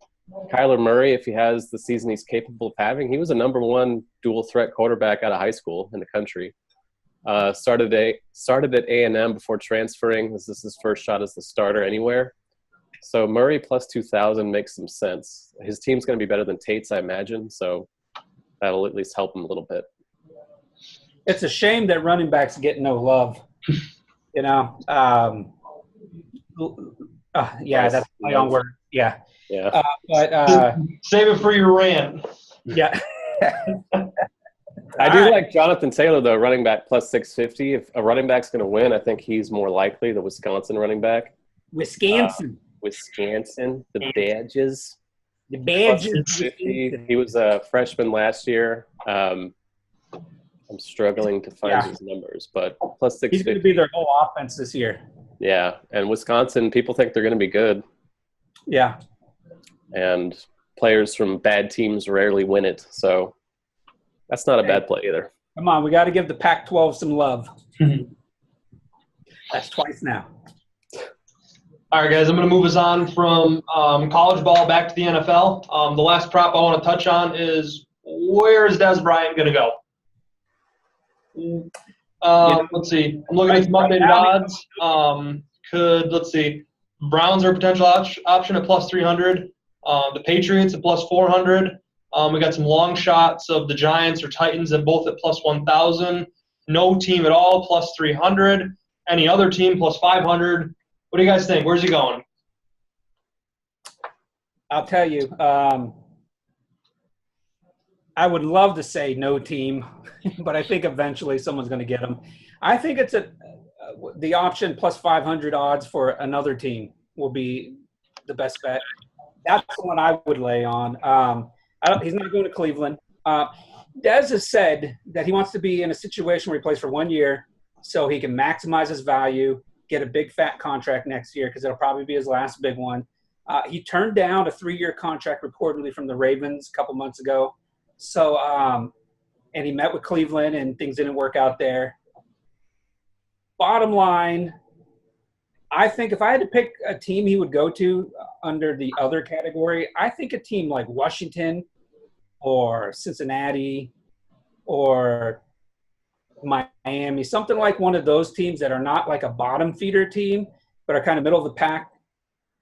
Speaker 3: Kyler Murray, if he has the season he's capable of having, he was a number 1 dual threat quarterback out of high school in the country. Started at A&M before transferring. This is his first shot as the starter anywhere. So Murray plus 2,000 makes some sense. His team's going to be better than Tate's, I imagine. So that'll at least help him a little bit.
Speaker 2: It's a shame that running backs get no love. You know, yeah, that's my own word. Yeah.
Speaker 3: Yeah.
Speaker 2: But
Speaker 1: save it for your rant.
Speaker 2: yeah.
Speaker 3: I do like Jonathan Taylor, though, running back plus 650. If a running back's going to win, I think he's more likely, the Wisconsin running back.
Speaker 2: Wisconsin,
Speaker 3: the Badges.
Speaker 2: the Badges.
Speaker 3: 650. He was a freshman last year. I'm struggling to find his numbers, but plus 650.
Speaker 2: He's going to be their whole offense this year.
Speaker 3: Yeah, and Wisconsin, people think they're going to be good.
Speaker 2: Yeah.
Speaker 3: And players from bad teams rarely win it, so that's not a bad play either.
Speaker 2: Come on, we got to give the Pac-12 some love. That's twice now.
Speaker 1: All right, guys, I'm going to move us on from college ball back to the NFL. The last prop I want to touch on is, where is Des Bryant going to go? Let's see. I'm looking at some updated odds. Let's see. Browns are a potential option at plus 300. The Patriots at plus 400. We got some long shots of the Giants or Titans at both at plus 1,000. No team at all, plus 300. Any other team, plus 500. What do you guys think? Where's he going?
Speaker 2: I'll tell you. I would love to say no team, but I think eventually someone's going to get him. I think it's the option plus 500 odds for another team will be the best bet. That's the one I would lay on. He's not going to Cleveland. Dez has said that he wants to be in a situation where he plays for 1 year so he can maximize his value, get a big fat contract next year because it'll probably be his last big one. He turned down a 3-year contract reportedly from the Ravens a couple months ago. So, and he met with Cleveland and things didn't work out there. Bottom line, I think if I had to pick a team he would go to under the other category, I think a team like Washington or Cincinnati or Miami, something like one of those teams that are not like a bottom feeder team, but are kind of middle of the pack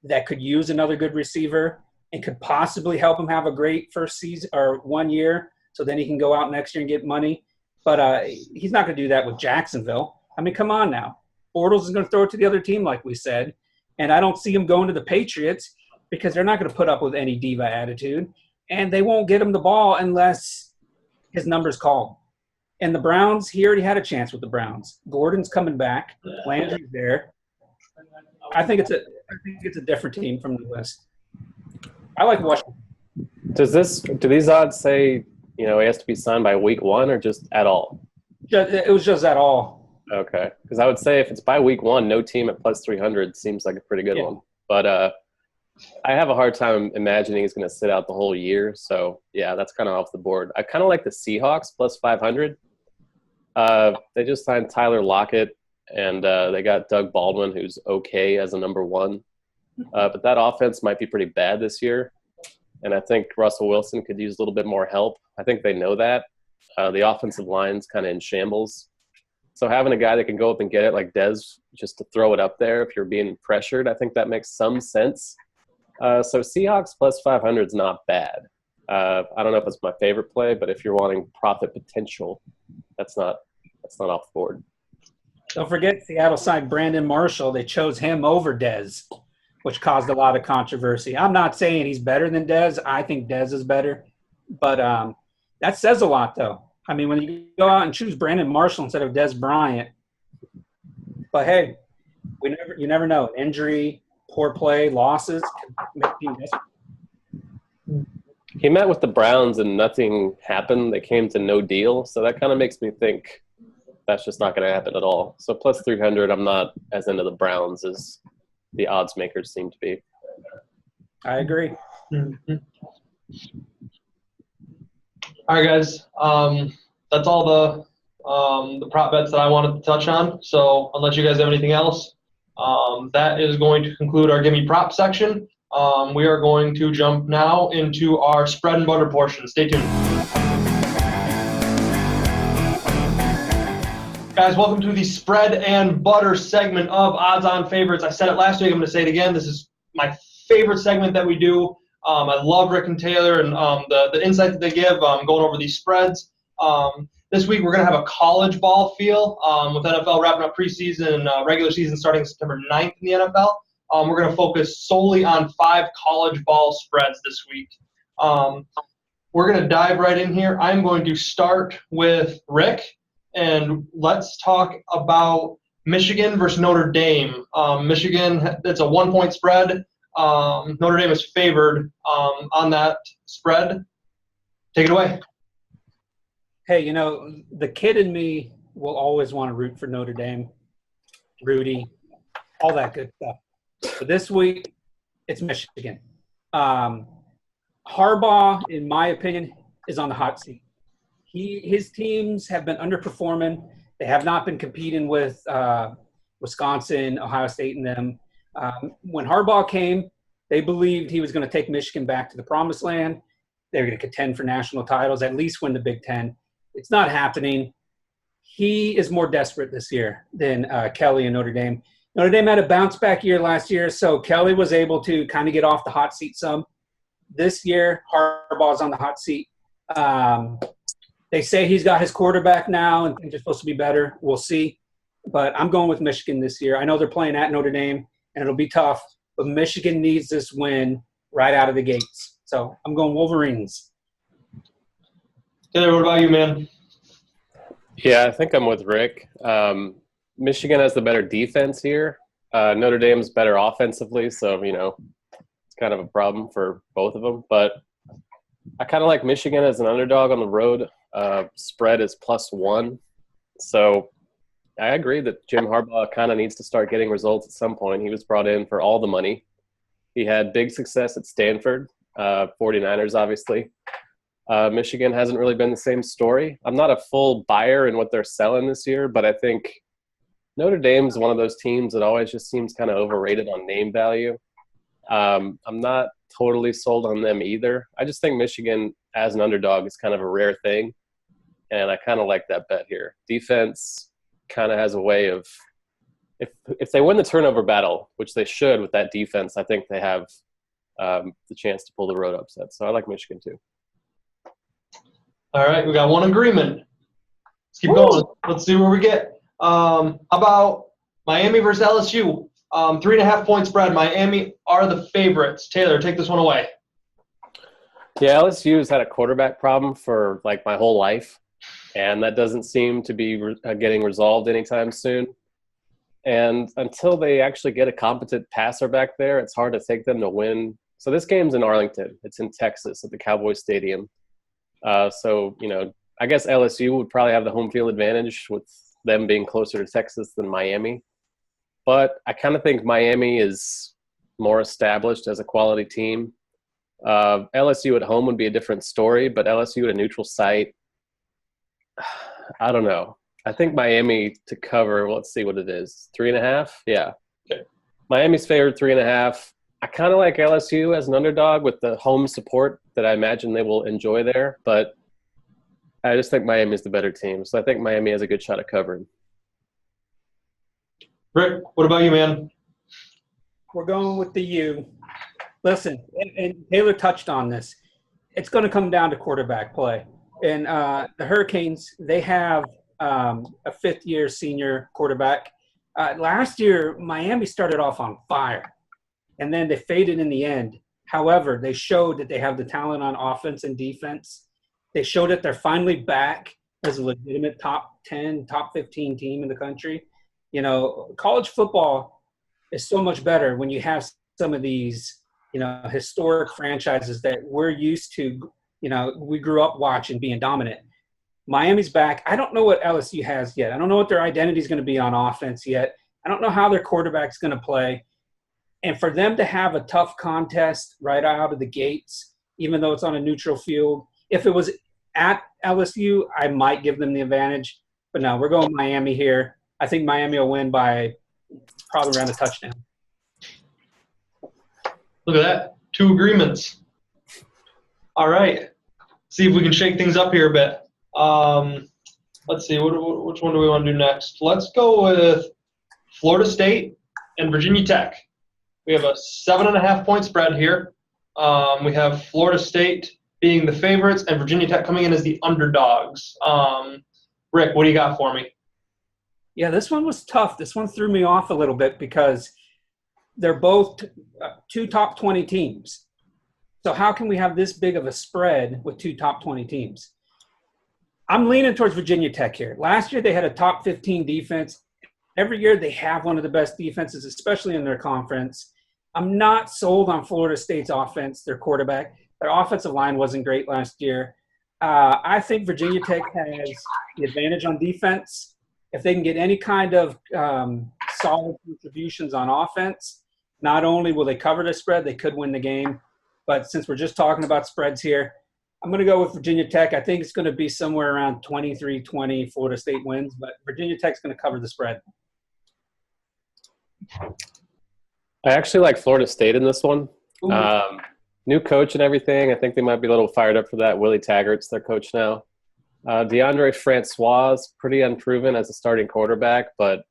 Speaker 2: that could use another good receiver and could possibly help him have a great first season or 1 year so then he can go out next year and get money. But he's not going to do that with Jacksonville. I mean, come on now. Bortles is going to throw it to the other team, like we said. And I don't see him going to the Patriots because they're not going to put up with any diva attitude. And they won't get him the ball unless his number's called. And the Browns, he already had a chance with the Browns. Gordon's coming back. Landry's there. I think it's a different team from the West. I like Washington.
Speaker 3: Do these odds say, he has to be signed by week 1 or just at all?
Speaker 2: It was just at all.
Speaker 3: Okay. Because I would say if it's by week 1, no team at plus 300 seems like a pretty good one. But I have a hard time imagining he's going to sit out the whole year. So, yeah, that's kind of off the board. I kind of like the Seahawks plus 500. They just signed Tyler Lockett, and they got Doug Baldwin, who's okay as a number 1. But that offense might be pretty bad this year. And I think Russell Wilson could use a little bit more help. I think they know that. The offensive line's kind of in shambles. So having a guy that can go up and get it like Dez, just to throw it up there if you're being pressured, I think that makes some sense. So Seahawks plus 500 is not bad. I don't know if it's my favorite play, but if you're wanting profit potential, that's not off the board.
Speaker 2: Don't forget, Seattle signed Brandon Marshall. They chose him over Dez, which caused a lot of controversy. I'm not saying he's better than Dez. I think Dez is better. But that says a lot, though. I mean, when you go out and choose Brandon Marshall instead of Des Bryant. But, hey, you never know. Injury, poor play, losses can make teams desperate.
Speaker 3: He met with the Browns and nothing happened. They came to no deal. So that kind of makes me think that's just not going to happen at all. So plus 300, I'm not as into the Browns as the odds makers seem to be.
Speaker 2: I agree.
Speaker 1: Mm-hmm. All right, guys. That's all the prop bets that I wanted to touch on. So unless you guys have anything else, that is going to conclude our Gimme Prop section. We are going to jump now into our spread and butter portion. Stay tuned. Guys, welcome to the spread and butter segment of Odds On Favorites. I said it last week. I'm going to say it again. This is my favorite segment that we do. I love Rick and Taylor and the insight that they give going over these spreads. This week we're going to have a college ball feel with NFL wrapping up preseason and regular season starting September 9th in the NFL. We're going to focus solely on 5 college ball spreads this week. We're going to dive right in here. I'm going to start with Rick, and let's talk about Michigan versus Notre Dame. Michigan, it's a 1-point spread. Notre Dame is favored on that spread. Take it away.
Speaker 2: Hey, the kid in me will always want to root for Notre Dame, Rudy, all that good stuff. But this week, it's Michigan. Harbaugh, in my opinion, is on the hot seat. His teams have been underperforming. They have not been competing with Wisconsin, Ohio State, and them. When Harbaugh came, they believed he was going to take Michigan back to the promised land. They were going to contend for national titles, at least win the Big Ten. It's not happening. He is more desperate this year than Kelly and Notre Dame. Notre Dame had a bounce-back year last year, so Kelly was able to kind of get off the hot seat some. This year, Harbaugh's on the hot seat. They say he's got his quarterback now and things are supposed to be better. We'll see. But I'm going with Michigan this year. I know they're playing at Notre Dame, and it'll be tough, but Michigan needs this win right out of the gates. So I'm going Wolverines.
Speaker 1: Taylor, what about you, man?
Speaker 3: Yeah, I think I'm with Rick. Michigan has the better defense here. Notre Dame's better offensively, so, it's kind of a problem for both of them. But I kind of like Michigan as an underdog on the road. Spread is +1. So I agree that Jim Harbaugh kind of needs to start getting results at some point. He was brought in for all the money. He had big success at Stanford, 49ers, obviously. Michigan hasn't really been the same story. I'm not a full buyer in what they're selling this year, but I think Notre Dame's one of those teams that always just seems kind of overrated on name value. I'm not totally sold on them either. I just think Michigan as an underdog is kind of a rare thing, and I kind of like that bet here. Defense kind of has a way of if they win the turnover battle, which they should with that defense, I think they have the chance to pull the road upset. So I like Michigan too.
Speaker 1: All right, we got one agreement. Let's keep going. Let's see where we get. How about Miami versus LSU? 3.5-point spread. Miami are the favorites. Taylor, take this one away.
Speaker 3: Yeah, LSU has had a quarterback problem for like my whole life, and that doesn't seem to be getting resolved anytime soon. And until they actually get a competent passer back there, it's hard to take them to win. So this game's in Arlington. It's in Texas at the Cowboys Stadium. So, I guess LSU would probably have the home field advantage with them being closer to Texas than Miami. But I kind of think Miami is more established as a quality team. LSU at home would be a different story, but LSU at a neutral site, I don't know. I think Miami to cover, let's see what it is, 3.5? Yeah.
Speaker 1: Okay.
Speaker 3: Miami's favored 3.5. I kind of like LSU as an underdog with the home support that I imagine they will enjoy there, but I just think Miami's the better team. So I think Miami has a good shot at covering.
Speaker 1: Rick, what about you, man?
Speaker 2: We're going with the U. Listen, and Taylor touched on this. It's going to come down to quarterback play. And the Hurricanes, they have a fifth-year senior quarterback. Last year, Miami started off on fire, and then they faded in the end. However, they showed that they have the talent on offense and defense. They showed that they're finally back as a legitimate top 10, top 15 team in the country. College football is so much better when you have some of these, historic franchises that we're used to, we grew up watching being dominant. Miami's back. I don't know what LSU has yet. I don't know what their identity is going to be on offense yet. I don't know how their quarterback's going to play. And for them to have a tough contest right out of the gates, even though it's on a neutral field, if it was at LSU, I might give them the advantage. But no, we're going Miami here. I think Miami will win by probably around a touchdown.
Speaker 1: Look at that. 2 agreements. All right. See if we can shake things up here a bit. Let's see. Which one do we want to do next? Let's go with Florida State and Virginia Tech. We have a 7.5-point spread here. We have Florida State being the favorites and Virginia Tech coming in as the underdogs. Rick, what do you got for me?
Speaker 2: Yeah, this one was tough. This one threw me off a little bit because they're both two top 20 teams. So how can we have this big of a spread with two top 20 teams? I'm leaning towards Virginia Tech here. Last year they had a top 15 defense. Every year they have one of the best defenses, especially in their conference. I'm not sold on Florida State's offense, their quarterback. Their offensive line wasn't great last year. I think Virginia Tech has the advantage on defense. If they can get any kind of solid contributions on offense, not only will they cover the spread, they could win the game. But since we're just talking about spreads here, I'm going to go with Virginia Tech. I think it's going to be somewhere around 23-20 Florida State wins, but Virginia Tech's going to cover the spread.
Speaker 3: I actually like Florida State in this one. New coach and everything. I think they might be a little fired up for that. Willie Taggart's their coach now. DeAndre Francois is pretty unproven as a starting quarterback, but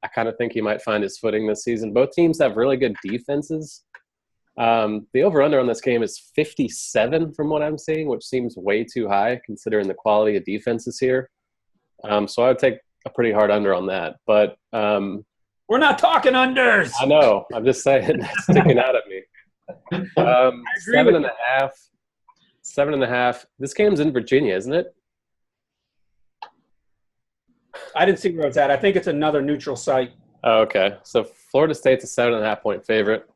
Speaker 3: I kind of think he might find his footing this season. Both teams have really good defenses. The over-under on this game is 57 from what I'm seeing, which seems way too high considering the quality of defenses here. So I would take a pretty hard under on that. But
Speaker 2: we're not talking unders.
Speaker 3: I know. I'm just saying. It's sticking out at me. 7.5. 7.5. This game's in Virginia, isn't it?
Speaker 2: I didn't see where it's at. I think it's another neutral site.
Speaker 3: Oh, okay. So Florida State's a 7.5-point favorite.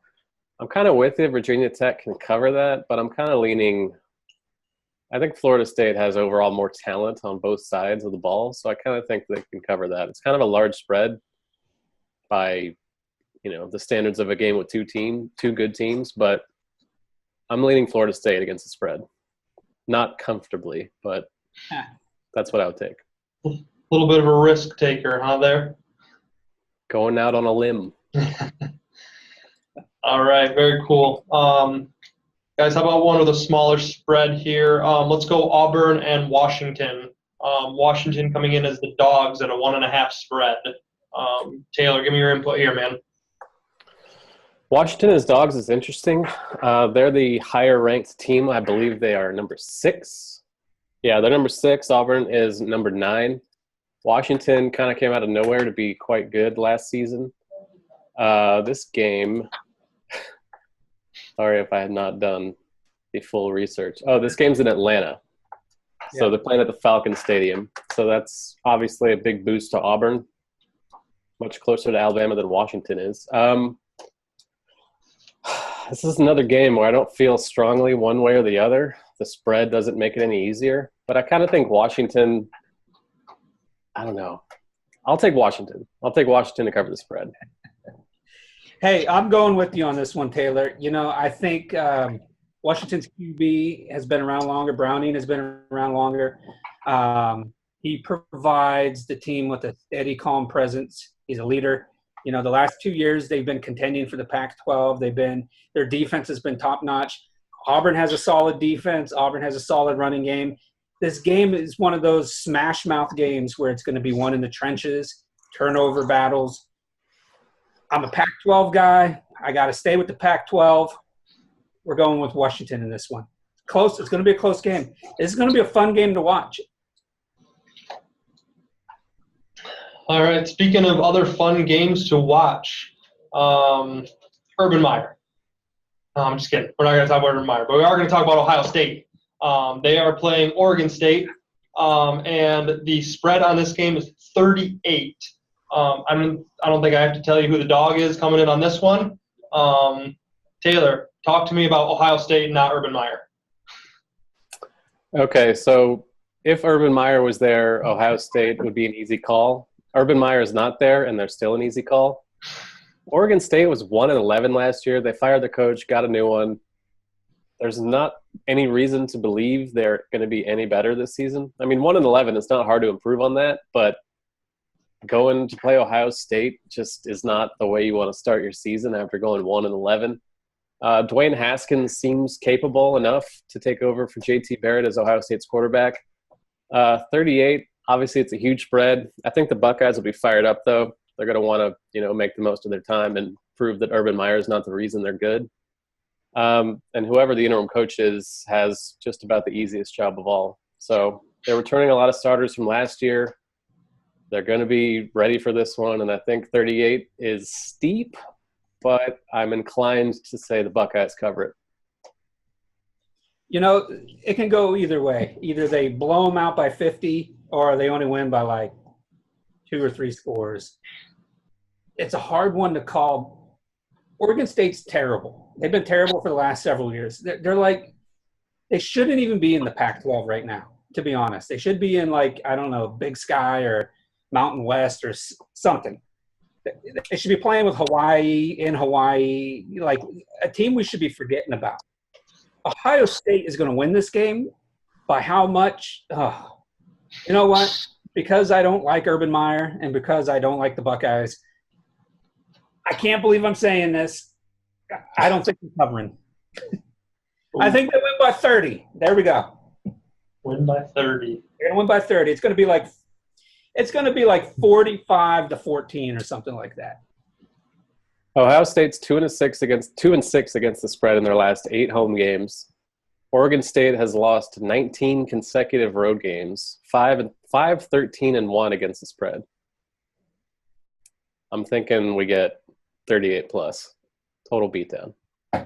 Speaker 3: I'm kind of with you. Virginia Tech can cover that, but I'm kind of leaning – I think Florida State has overall more talent on both sides of the ball, so I kind of think they can cover that. It's kind of a large spread by, the standards of a game with two good teams, but I'm leaning Florida State against the spread. Not comfortably, but that's what I would take.
Speaker 1: A little bit of a risk taker, huh, there?
Speaker 3: Going out on a limb.
Speaker 1: All right, very cool. Guys, how about one with a smaller spread here? Let's go Auburn and Washington. Washington coming in as the dogs at a 1.5 spread. Taylor, give me your input here, man.
Speaker 3: Washington as dogs is interesting. They're the higher-ranked team. I believe they are number 6. Yeah, they're number 6. Auburn is number 9. Washington kind of came out of nowhere to be quite good last season. This game – sorry if I had not done the full research. Oh, this game's in Atlanta. So they're playing at the Falcon Stadium. So that's obviously a big boost to Auburn, much closer to Alabama than Washington is. This is another game where I don't feel strongly one way or the other. The spread doesn't make it any easier. But I kind of think Washington – I don't know. I'll take Washington. I'll take Washington to cover the spread.
Speaker 2: Hey, I'm going with you on this one, Taylor. I think Washington's QB has been around longer. Browning has been around longer. He provides the team with a steady, calm presence. He's a leader. The last 2 years they've been contending for the Pac-12. Their defense has been top-notch. Auburn has a solid defense. Auburn has a solid running game. This game is one of those smash-mouth games where it's going to be won in the trenches, turnover battles. I'm a Pac-12 guy. I got to stay with the Pac-12. We're going with Washington in this one. Close. It's going to be a close game. This is going to be a fun game to watch.
Speaker 1: All right. Speaking of other fun games to watch, Urban Meyer. I'm just kidding. We're not going to talk about Urban Meyer, but we are going to talk about Ohio State. They are playing Oregon State, and the spread on this game is 38. I don't think I have to tell you who the dog is coming in on this one. Taylor, talk to me about Ohio State, not Urban Meyer.
Speaker 3: Okay, so if Urban Meyer was there, Ohio State would be an easy call. Urban Meyer is not there, and they're still an easy call. Oregon State was 1-11 last year. They fired the coach, got a new one. There's not any reason to believe they're going to be any better this season. I mean, 1-11, it's not hard to improve on that, but going to play Ohio State just is not the way you want to start your season after going 1-11. Dwayne Haskins seems capable enough to take over for JT Barrett as Ohio State's quarterback. 38, obviously it's a huge spread. I think the Buckeyes will be fired up, though. They're going to want to, make the most of their time and prove that Urban Meyer is not the reason they're good. And whoever the interim coach is has just about the easiest job of all. So they're returning a lot of starters from last year. They're going to be ready for this one, and I think 38 is steep, but I'm inclined to say the Buckeyes cover it.
Speaker 2: You know, it can go either way. Either they blow them out by 50 or they only win by like 2 or 3 scores. It's a hard one to call. Oregon State's terrible. They've been terrible for the last several years. They're like – they shouldn't even be in the Pac-12 right now, to be honest. They should be in like, I don't know, Big Sky or Mountain West or something. They should be playing with Hawaii, in Hawaii, like a team we should be forgetting about. Ohio State is going to win this game. By how much? You know what? Because I don't like Urban Meyer and because I don't like the Buckeyes, I can't believe I'm saying this. I don't think they're covering. I think they win by 30. There we go.
Speaker 1: Win by 30.
Speaker 2: They're going to win by 30. It's going to be like 45-14 or something like that.
Speaker 3: Ohio State's 2-6 against the spread in their last 8 home games. Oregon State has lost 19 consecutive road games, 13-1 against the spread. I'm thinking we get 38 plus total beatdown.
Speaker 2: All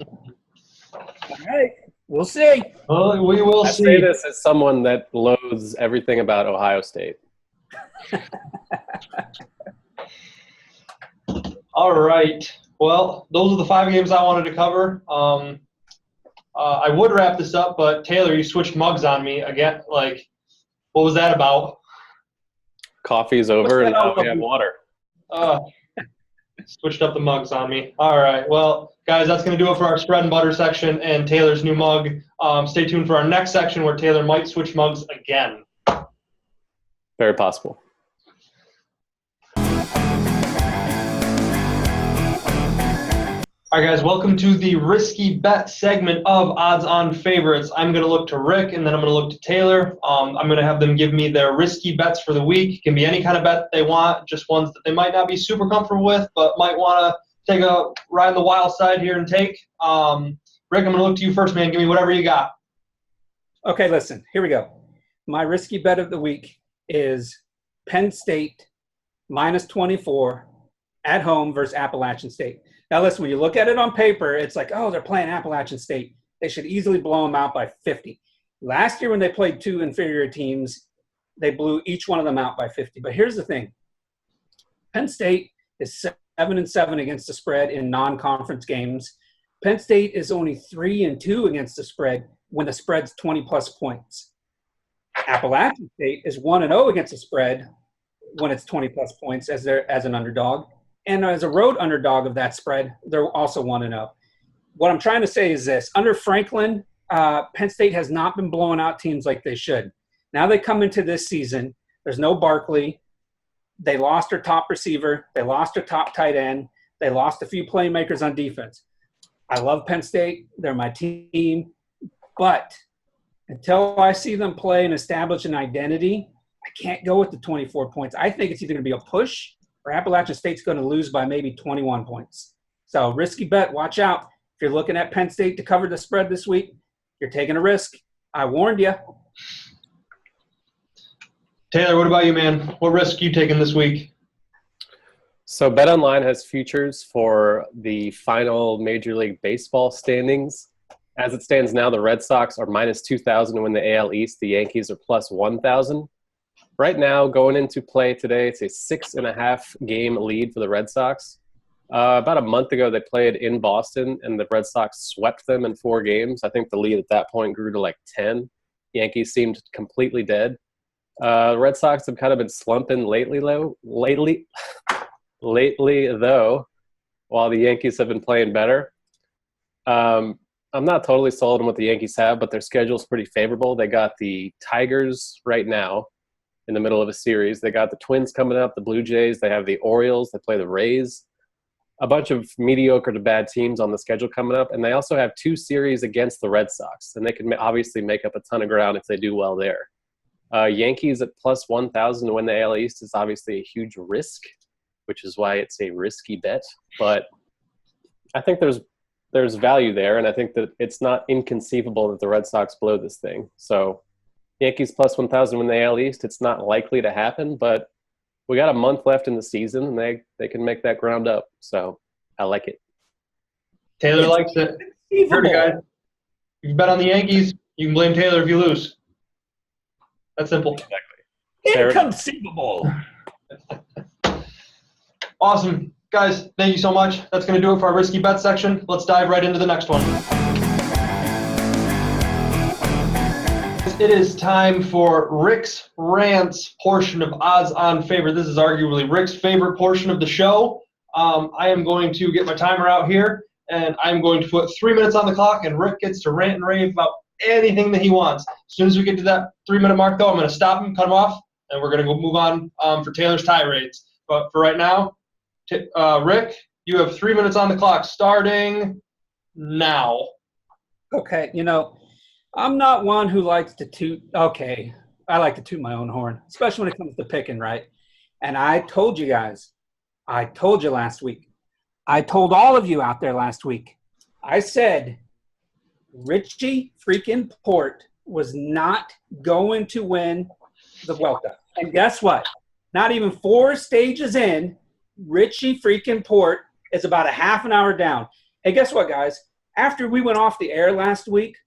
Speaker 2: right, we'll see.
Speaker 1: Well, we will
Speaker 3: I
Speaker 1: see.
Speaker 3: say this as someone that loathes everything about Ohio State.
Speaker 1: All right. Well, those are the 5 games I wanted to cover. I would wrap this up, but Taylor, you switched mugs on me again. Like, what was that about?
Speaker 3: Coffee's over, and now we have water.
Speaker 1: Switched up the mugs on me. All right. Well, guys, that's going to do it for our spread and butter section and Taylor's new mug. Stay tuned for our next section where Taylor might switch mugs again.
Speaker 3: Very possible.
Speaker 1: All right, guys, welcome to the Risky Bet segment of Odds on Favorites. I'm going to look to Rick, and then I'm going to look to Taylor. I'm going to have them give me their risky bets for the week. It can be any kind of bet they want, just ones that they might not be super comfortable with, but might want to take a ride on the wild side here and take. Rick, I'm going to look to you first, man. Give me whatever you got.
Speaker 2: Okay, listen, here we go. My risky bet of the week is Penn State minus 24 at home versus Appalachian State. Now, listen, when you look at it on paper, it's like, oh, they're playing Appalachian State. They should easily blow them out by 50. Last year when they played 2 inferior teams, they blew each one of them out by 50. But here's the thing. Penn State is 7-7 against the spread in non-conference games. Penn State is only 3-2 against the spread when the spread's 20-plus points. Appalachian State is 1-0 against the spread when it's 20-plus points as an underdog. And as a road underdog of that spread, they're also 1-0. What I'm trying to say is this. Under Franklin, Penn State has not been blowing out teams like they should. Now they come into this season. There's no Barkley. They lost their top receiver. They lost their top tight end. They lost a few playmakers on defense. I love Penn State. They're my team. But until I see them play and establish an identity, I can't go with the 24 points. I think it's either going to be a push or Appalachian State's going to lose by maybe 21 points. So risky bet, watch out. If you're looking at Penn State to cover the spread this week, you're taking a risk. I warned you.
Speaker 1: Taylor, what about you, man? What risk are you taking this week?
Speaker 3: So BetOnline has futures for the final Major League Baseball standings. As it stands now, the Red Sox are minus 2,000 to win the AL East. The Yankees are plus 1,000. Right now, going into play today, it's a 6.5 game lead for the Red Sox. About a month ago, they played in Boston, and the Red Sox swept them in 4 games. I think the lead at that point grew to like 10. Yankees seemed completely dead. The Red Sox have kind of been slumping lately, though, while the Yankees have been playing better. I'm not totally sold on what the Yankees have, but their schedule's pretty favorable. They got the Tigers right now in the middle of a series. They got the Twins coming up, the Blue Jays. They have the Orioles. They play the Rays. A bunch of mediocre to bad teams on the schedule coming up. And they also have 2 series against the Red Sox. And they can obviously make up a ton of ground if they do well there. Yankees at plus 1,000 to win the AL East is obviously a huge risk, which is why it's a risky bet. But I think there's value there, and I think that it's not inconceivable that the Red Sox blow this thing. So Yankees plus 1,000 win the AL East. It's not likely to happen, but we got a month left in the season, and they can make that ground up. So I like it.
Speaker 1: Taylor likes it. Heard it, guys. If you bet on the Yankees, you can blame Taylor if you lose. That's simple.
Speaker 2: Inconceivable.
Speaker 1: Awesome. Guys, thank you so much. That's going to do it for our Risky Bet section. Let's dive right into the next one. It is time for Rick's Rants portion of Odds On Favorite. This is arguably Rick's favorite portion of the show. I am going to get my timer out here, and I'm going to put 3 minutes on the clock, and Rick gets to rant and rave about anything that he wants. As soon as we get to that 3-minute mark, though, I'm going to stop him, cut him off, and we're going to go move on for Taylor's tirades. But for right now, Rick, you have 3 minutes on the clock starting now.
Speaker 2: Okay, I'm not one who likes to toot. Okay, I like to toot my own horn, especially when it comes to picking, right? And I told you guys, I told you last week, I told all of you out there last week, I said Richie freaking Port was not going to win the Vuelta. And guess what? Not even 4 stages in, Richie freaking Port is about a half an hour down. Hey, guess what, guys? After we went off the air last week,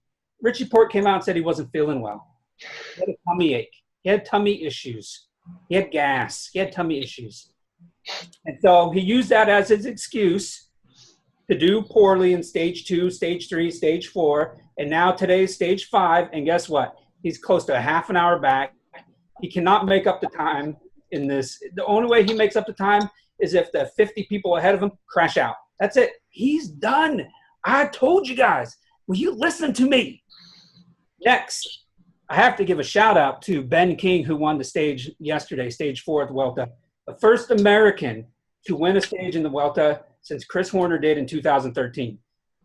Speaker 2: Richie Port came out and said he wasn't feeling well. He had a tummy ache. He had tummy issues. He had gas. He had tummy issues. And so he used that as his excuse to do poorly in stage 2, stage 3, stage 4, and now today's stage 5. And guess what? He's close to a half an hour back. He cannot make up the time in this. The only way he makes up the time is if the 50 people ahead of him crash out. That's it. He's done. I told you guys. Will you listen to me? Next, I have to give a shout-out to Ben King, who won the stage yesterday, stage 4 at the Vuelta. The first American to win a stage in the Vuelta since Chris Horner did in 2013.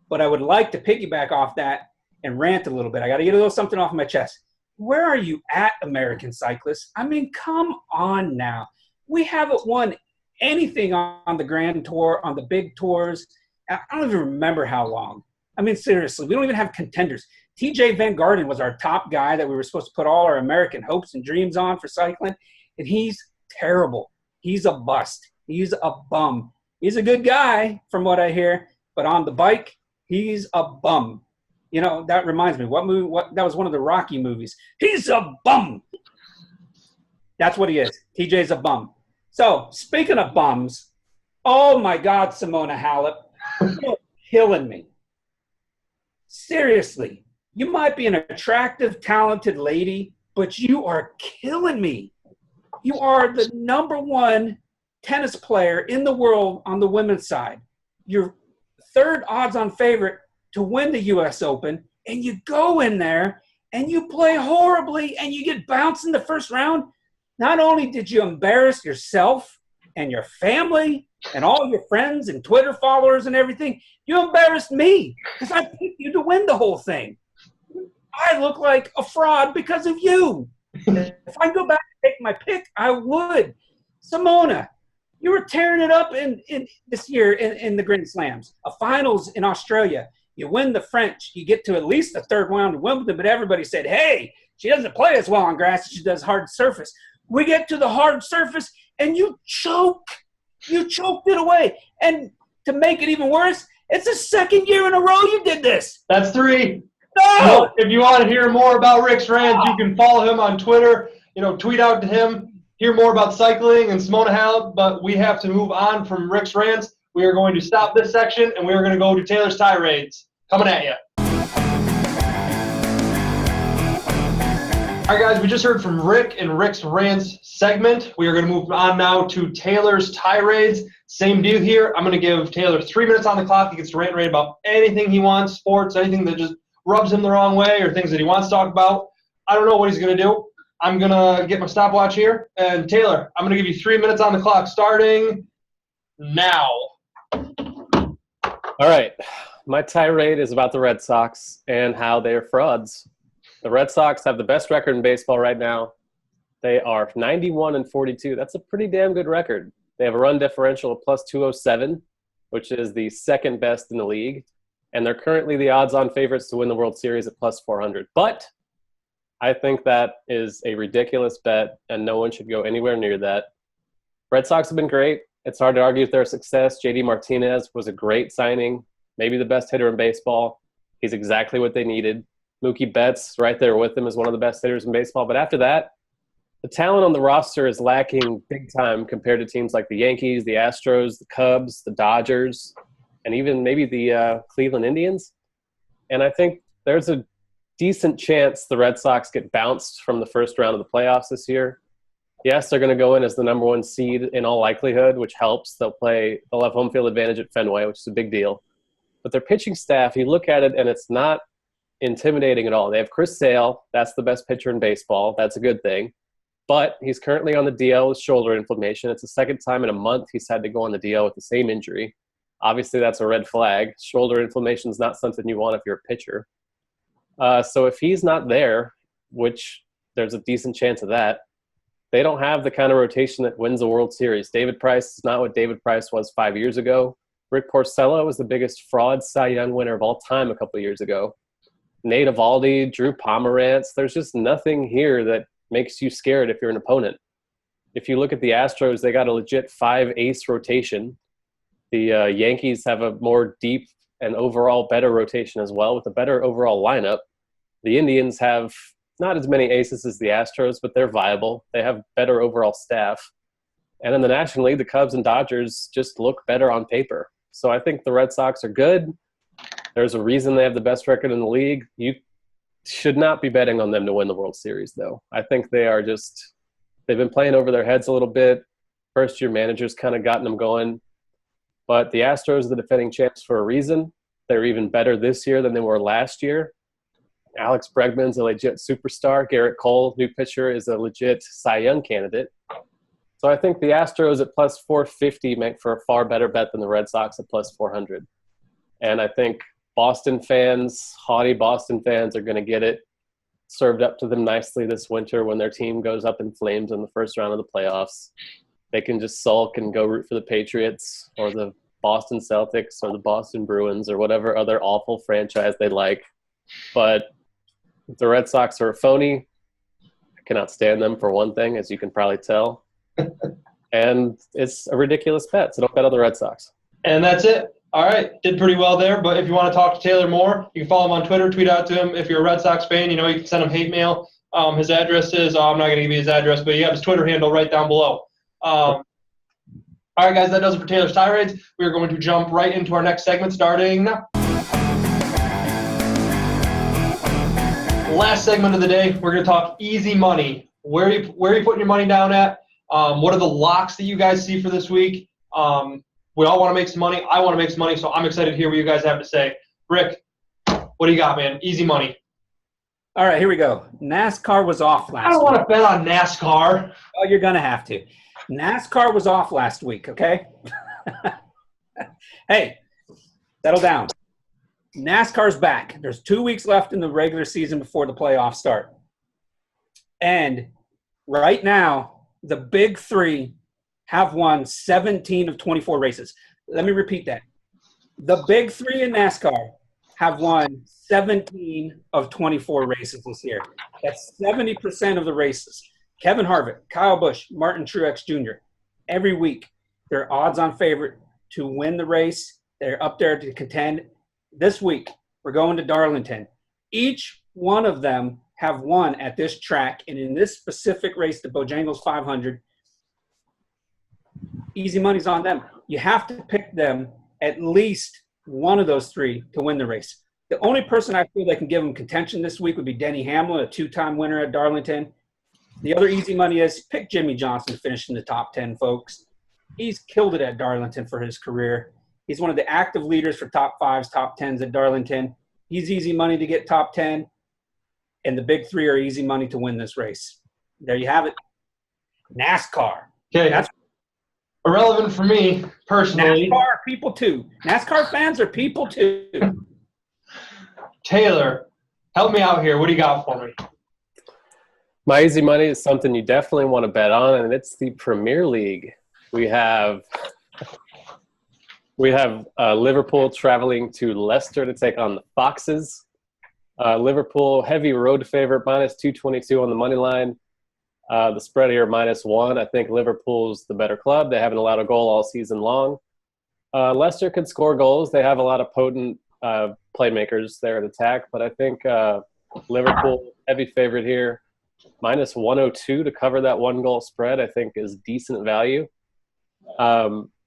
Speaker 2: But I would like to piggyback off that and rant a little bit. I got to get a little something off my chest. Where are you at, American cyclists? I mean, come on now. We haven't won anything on the Grand Tour, on the big tours. I don't even remember how long. I mean, seriously, we don't even have contenders. TJ Van Garden was our top guy that we were supposed to put all our American hopes and dreams on for cycling, and he's terrible. He's a bust. He's a bum. He's a good guy from what I hear, but on the bike, he's a bum. That reminds me, what movie? That was one of the Rocky movies. He's a bum. That's what he is. TJ's a bum. So, speaking of bums, oh my God, Simona Halep, you're killing me. Seriously. You might be an attractive, talented lady, but you are killing me. You are the number 1 tennis player in the world on the women's side. You're 3rd odds-on favorite to win the U.S. Open, and you go in there and you play horribly and you get bounced in the first round. Not only did you embarrass yourself and your family and all your friends and Twitter followers and everything, you embarrassed me because I picked you to win the whole thing. I look like a fraud because of you. If I go back and take my pick, I would. Simona, you were tearing it up in this year in the Grand Slams. A finals in Australia. You win the French. You get to at least the 3rd round of Wimbledon, but everybody said, hey, she doesn't play as well on grass as she does hard surface. We get to the hard surface, and you choke. You choked it away. And to make it even worse, it's the 2nd year in a row you did this.
Speaker 1: That's 3.
Speaker 2: No!
Speaker 1: If you want to hear more about Rick's Rants, you can follow him on Twitter. Tweet out to him. Hear more about cycling and Simona Halep. But we have to move on from Rick's Rants. We are going to stop this section, and we are going to go to Taylor's tirades. Coming at you. All right, guys, we just heard from Rick in Rick's Rants segment. We are going to move on now to Taylor's tirades. Same deal here. I'm going to give Taylor 3 minutes on the clock. He gets to rant and rave about anything he wants, sports, anything that just rubs him the wrong way or things that he wants to talk about. I don't know what he's going to do. I'm going to get my stopwatch here. And Taylor, I'm going to give you 3 minutes on the clock starting now.
Speaker 3: All right. My tirade is about the Red Sox and how they're frauds. The Red Sox have the best record in baseball right now. They are 91-42. That's a pretty damn good record. They have a run differential of plus 207. which is the second best in the league. And they're currently the odds-on favorites to win the World Series at plus 400. But I think that is a ridiculous bet, and no one should go anywhere near that. Red Sox have been great. It's hard to argue with their success. JD Martinez was a great signing, maybe the best hitter in baseball. He's exactly what they needed. Mookie Betts right there with him is one of the best hitters in baseball. But after that, the talent on the roster is lacking big time compared to teams like the Yankees, the Astros, the Cubs, the Dodgers, and even maybe the Cleveland Indians. And I think there's a decent chance the Red Sox get bounced from the first round of the playoffs this year. Yes, they're going to go in as the number one seed in all likelihood, which helps. They'll have home field advantage at Fenway, which is a big deal. But their pitching staff, you look at it, and it's not intimidating at all. They have Chris Sale. That's the best pitcher in baseball. That's a good thing. But he's currently on the DL with shoulder inflammation. It's the second time in a month he's had to go on the DL with the same injury. Obviously, that's a red flag. Shoulder inflammation is not something you want if you're a pitcher. So if he's not there, which there's a decent chance of that, they don't have the kind of rotation that wins the World Series. David Price is not what David Price was 5 years ago. Rick Porcello was the biggest fraud Cy Young winner of all time a couple of years ago. Nate Eovaldi, Drew Pomerantz, there's just nothing here that makes you scared if you're an opponent. If you look at the Astros, they got a legit 5-ace rotation. The Yankees have a more deep and overall better rotation as well with a better overall lineup. The Indians have not as many aces as the Astros, but they're viable. They have better overall staff. And in the National League, the Cubs and Dodgers just look better on paper. So I think the Red Sox are good. There's a reason they have the best record in the league. You should not be betting on them to win the World Series, though. I think they've been playing over their heads a little bit. First-year managers kind of gotten them going. But the Astros are the defending champs for a reason. They're even better this year than they were last year. Alex Bregman's a legit superstar. Garrett Cole, new pitcher, is a legit Cy Young candidate. So I think the Astros at plus 450 make for a far better bet than the Red Sox at plus 400. And I think haughty Boston fans are going to get it served up to them nicely this winter when their team goes up in flames in the first round of the playoffs. They can just sulk and go root for the Patriots or the Boston Celtics or the Boston Bruins or whatever other awful franchise they like. But the Red Sox are a phony. I cannot stand them for one thing, as you can probably tell. And it's a ridiculous bet, so don't bet on the Red Sox.
Speaker 1: And that's it. All right, did pretty well there. But if you want to talk to Taylor more, you can follow him on Twitter, tweet out to him. If you're a Red Sox fan, you can send him hate mail. His address is, I'm not going to give you his address, but you have his Twitter handle right down below. All right, guys, that does it for Taylor's tirades. We are going to jump right into our next segment starting now. Last segment of the day, we're going to talk easy money. Where are you putting your money down at? What are the locks that you guys see for this week? We all want to make some money. I want to make some money, so I'm excited to hear what you guys have to say. Rick, what do you got, man? Easy money.
Speaker 2: All right, here we go. NASCAR was off last week.
Speaker 1: I don't want to bet on NASCAR.
Speaker 2: Oh, you're going to have to. NASCAR was off last week, okay? Hey, settle down. NASCAR's back. There's 2 weeks left in the regular season before the playoffs start. And right now, the big three have won 17 of 24 races. Let me repeat that. The big three in NASCAR have won 17 of 24 races this year. That's 70% of the races. Kevin Harvick, Kyle Busch, Martin Truex Jr. Every week, they're odds-on favorite to win the race. They're up there to contend. This week, we're going to Darlington. Each one of them have won at this track, and in this specific race, the Bojangles 500, easy money's on them. You have to pick them at least one of those three to win the race. The only person I feel that can give them contention this week would be Denny Hamlin, a two-time winner at Darlington. The other easy money is pick Jimmy Johnson to finish in the top 10, folks. He's killed it at Darlington for his career. He's one of the active leaders for top fives, top tens at Darlington. He's easy money to get top 10, and the big three are easy money to win this race. There you have it. NASCAR.
Speaker 1: Okay. That's irrelevant for me personally.
Speaker 2: NASCAR are people too. NASCAR fans are people too.
Speaker 1: Taylor, help me out here. What do you got for me?
Speaker 3: My easy money is something you definitely want to bet on, and it's the Premier League. We have We have Liverpool traveling to Leicester to take on the Foxes. Liverpool, heavy road favorite, minus 222 on the money line. The spread here, -1. I think Liverpool's the better club. They haven't allowed a goal all season long. Leicester can score goals. They have a lot of potent playmakers there at attack, but I think Liverpool, heavy favorite here, -102 to cover that 1-goal spread, I think is decent value.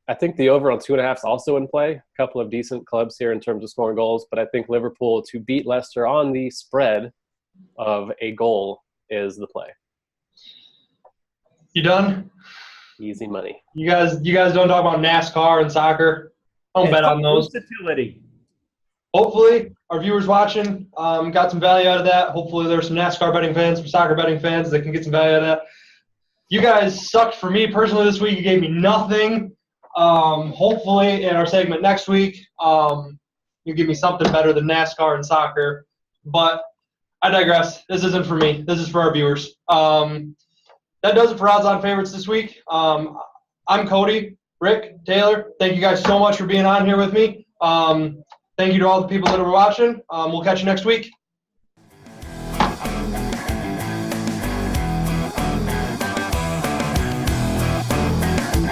Speaker 3: I think the over on 2.5 is also in play. A couple of decent clubs here in terms of scoring goals, but I think Liverpool to beat Leicester on the spread of a goal is the play.
Speaker 1: You done?
Speaker 3: Easy money.
Speaker 1: You guys don't talk about NASCAR and soccer. Don't bet on those.
Speaker 2: Versatility.
Speaker 1: Hopefully, our viewers watching got some value out of that. Hopefully, there's some NASCAR betting fans, some soccer betting fans that can get some value out of that. You guys sucked for me personally this week. You gave me nothing. Hopefully, in our segment next week, you give me something better than NASCAR and soccer. But I digress. This isn't for me. This is for our viewers. That does it for Odds On Favorites this week. I'm Cody, Rick, Taylor. Thank you guys so much for being on here with me. Thank you to all the people that are watching. We'll catch you next week.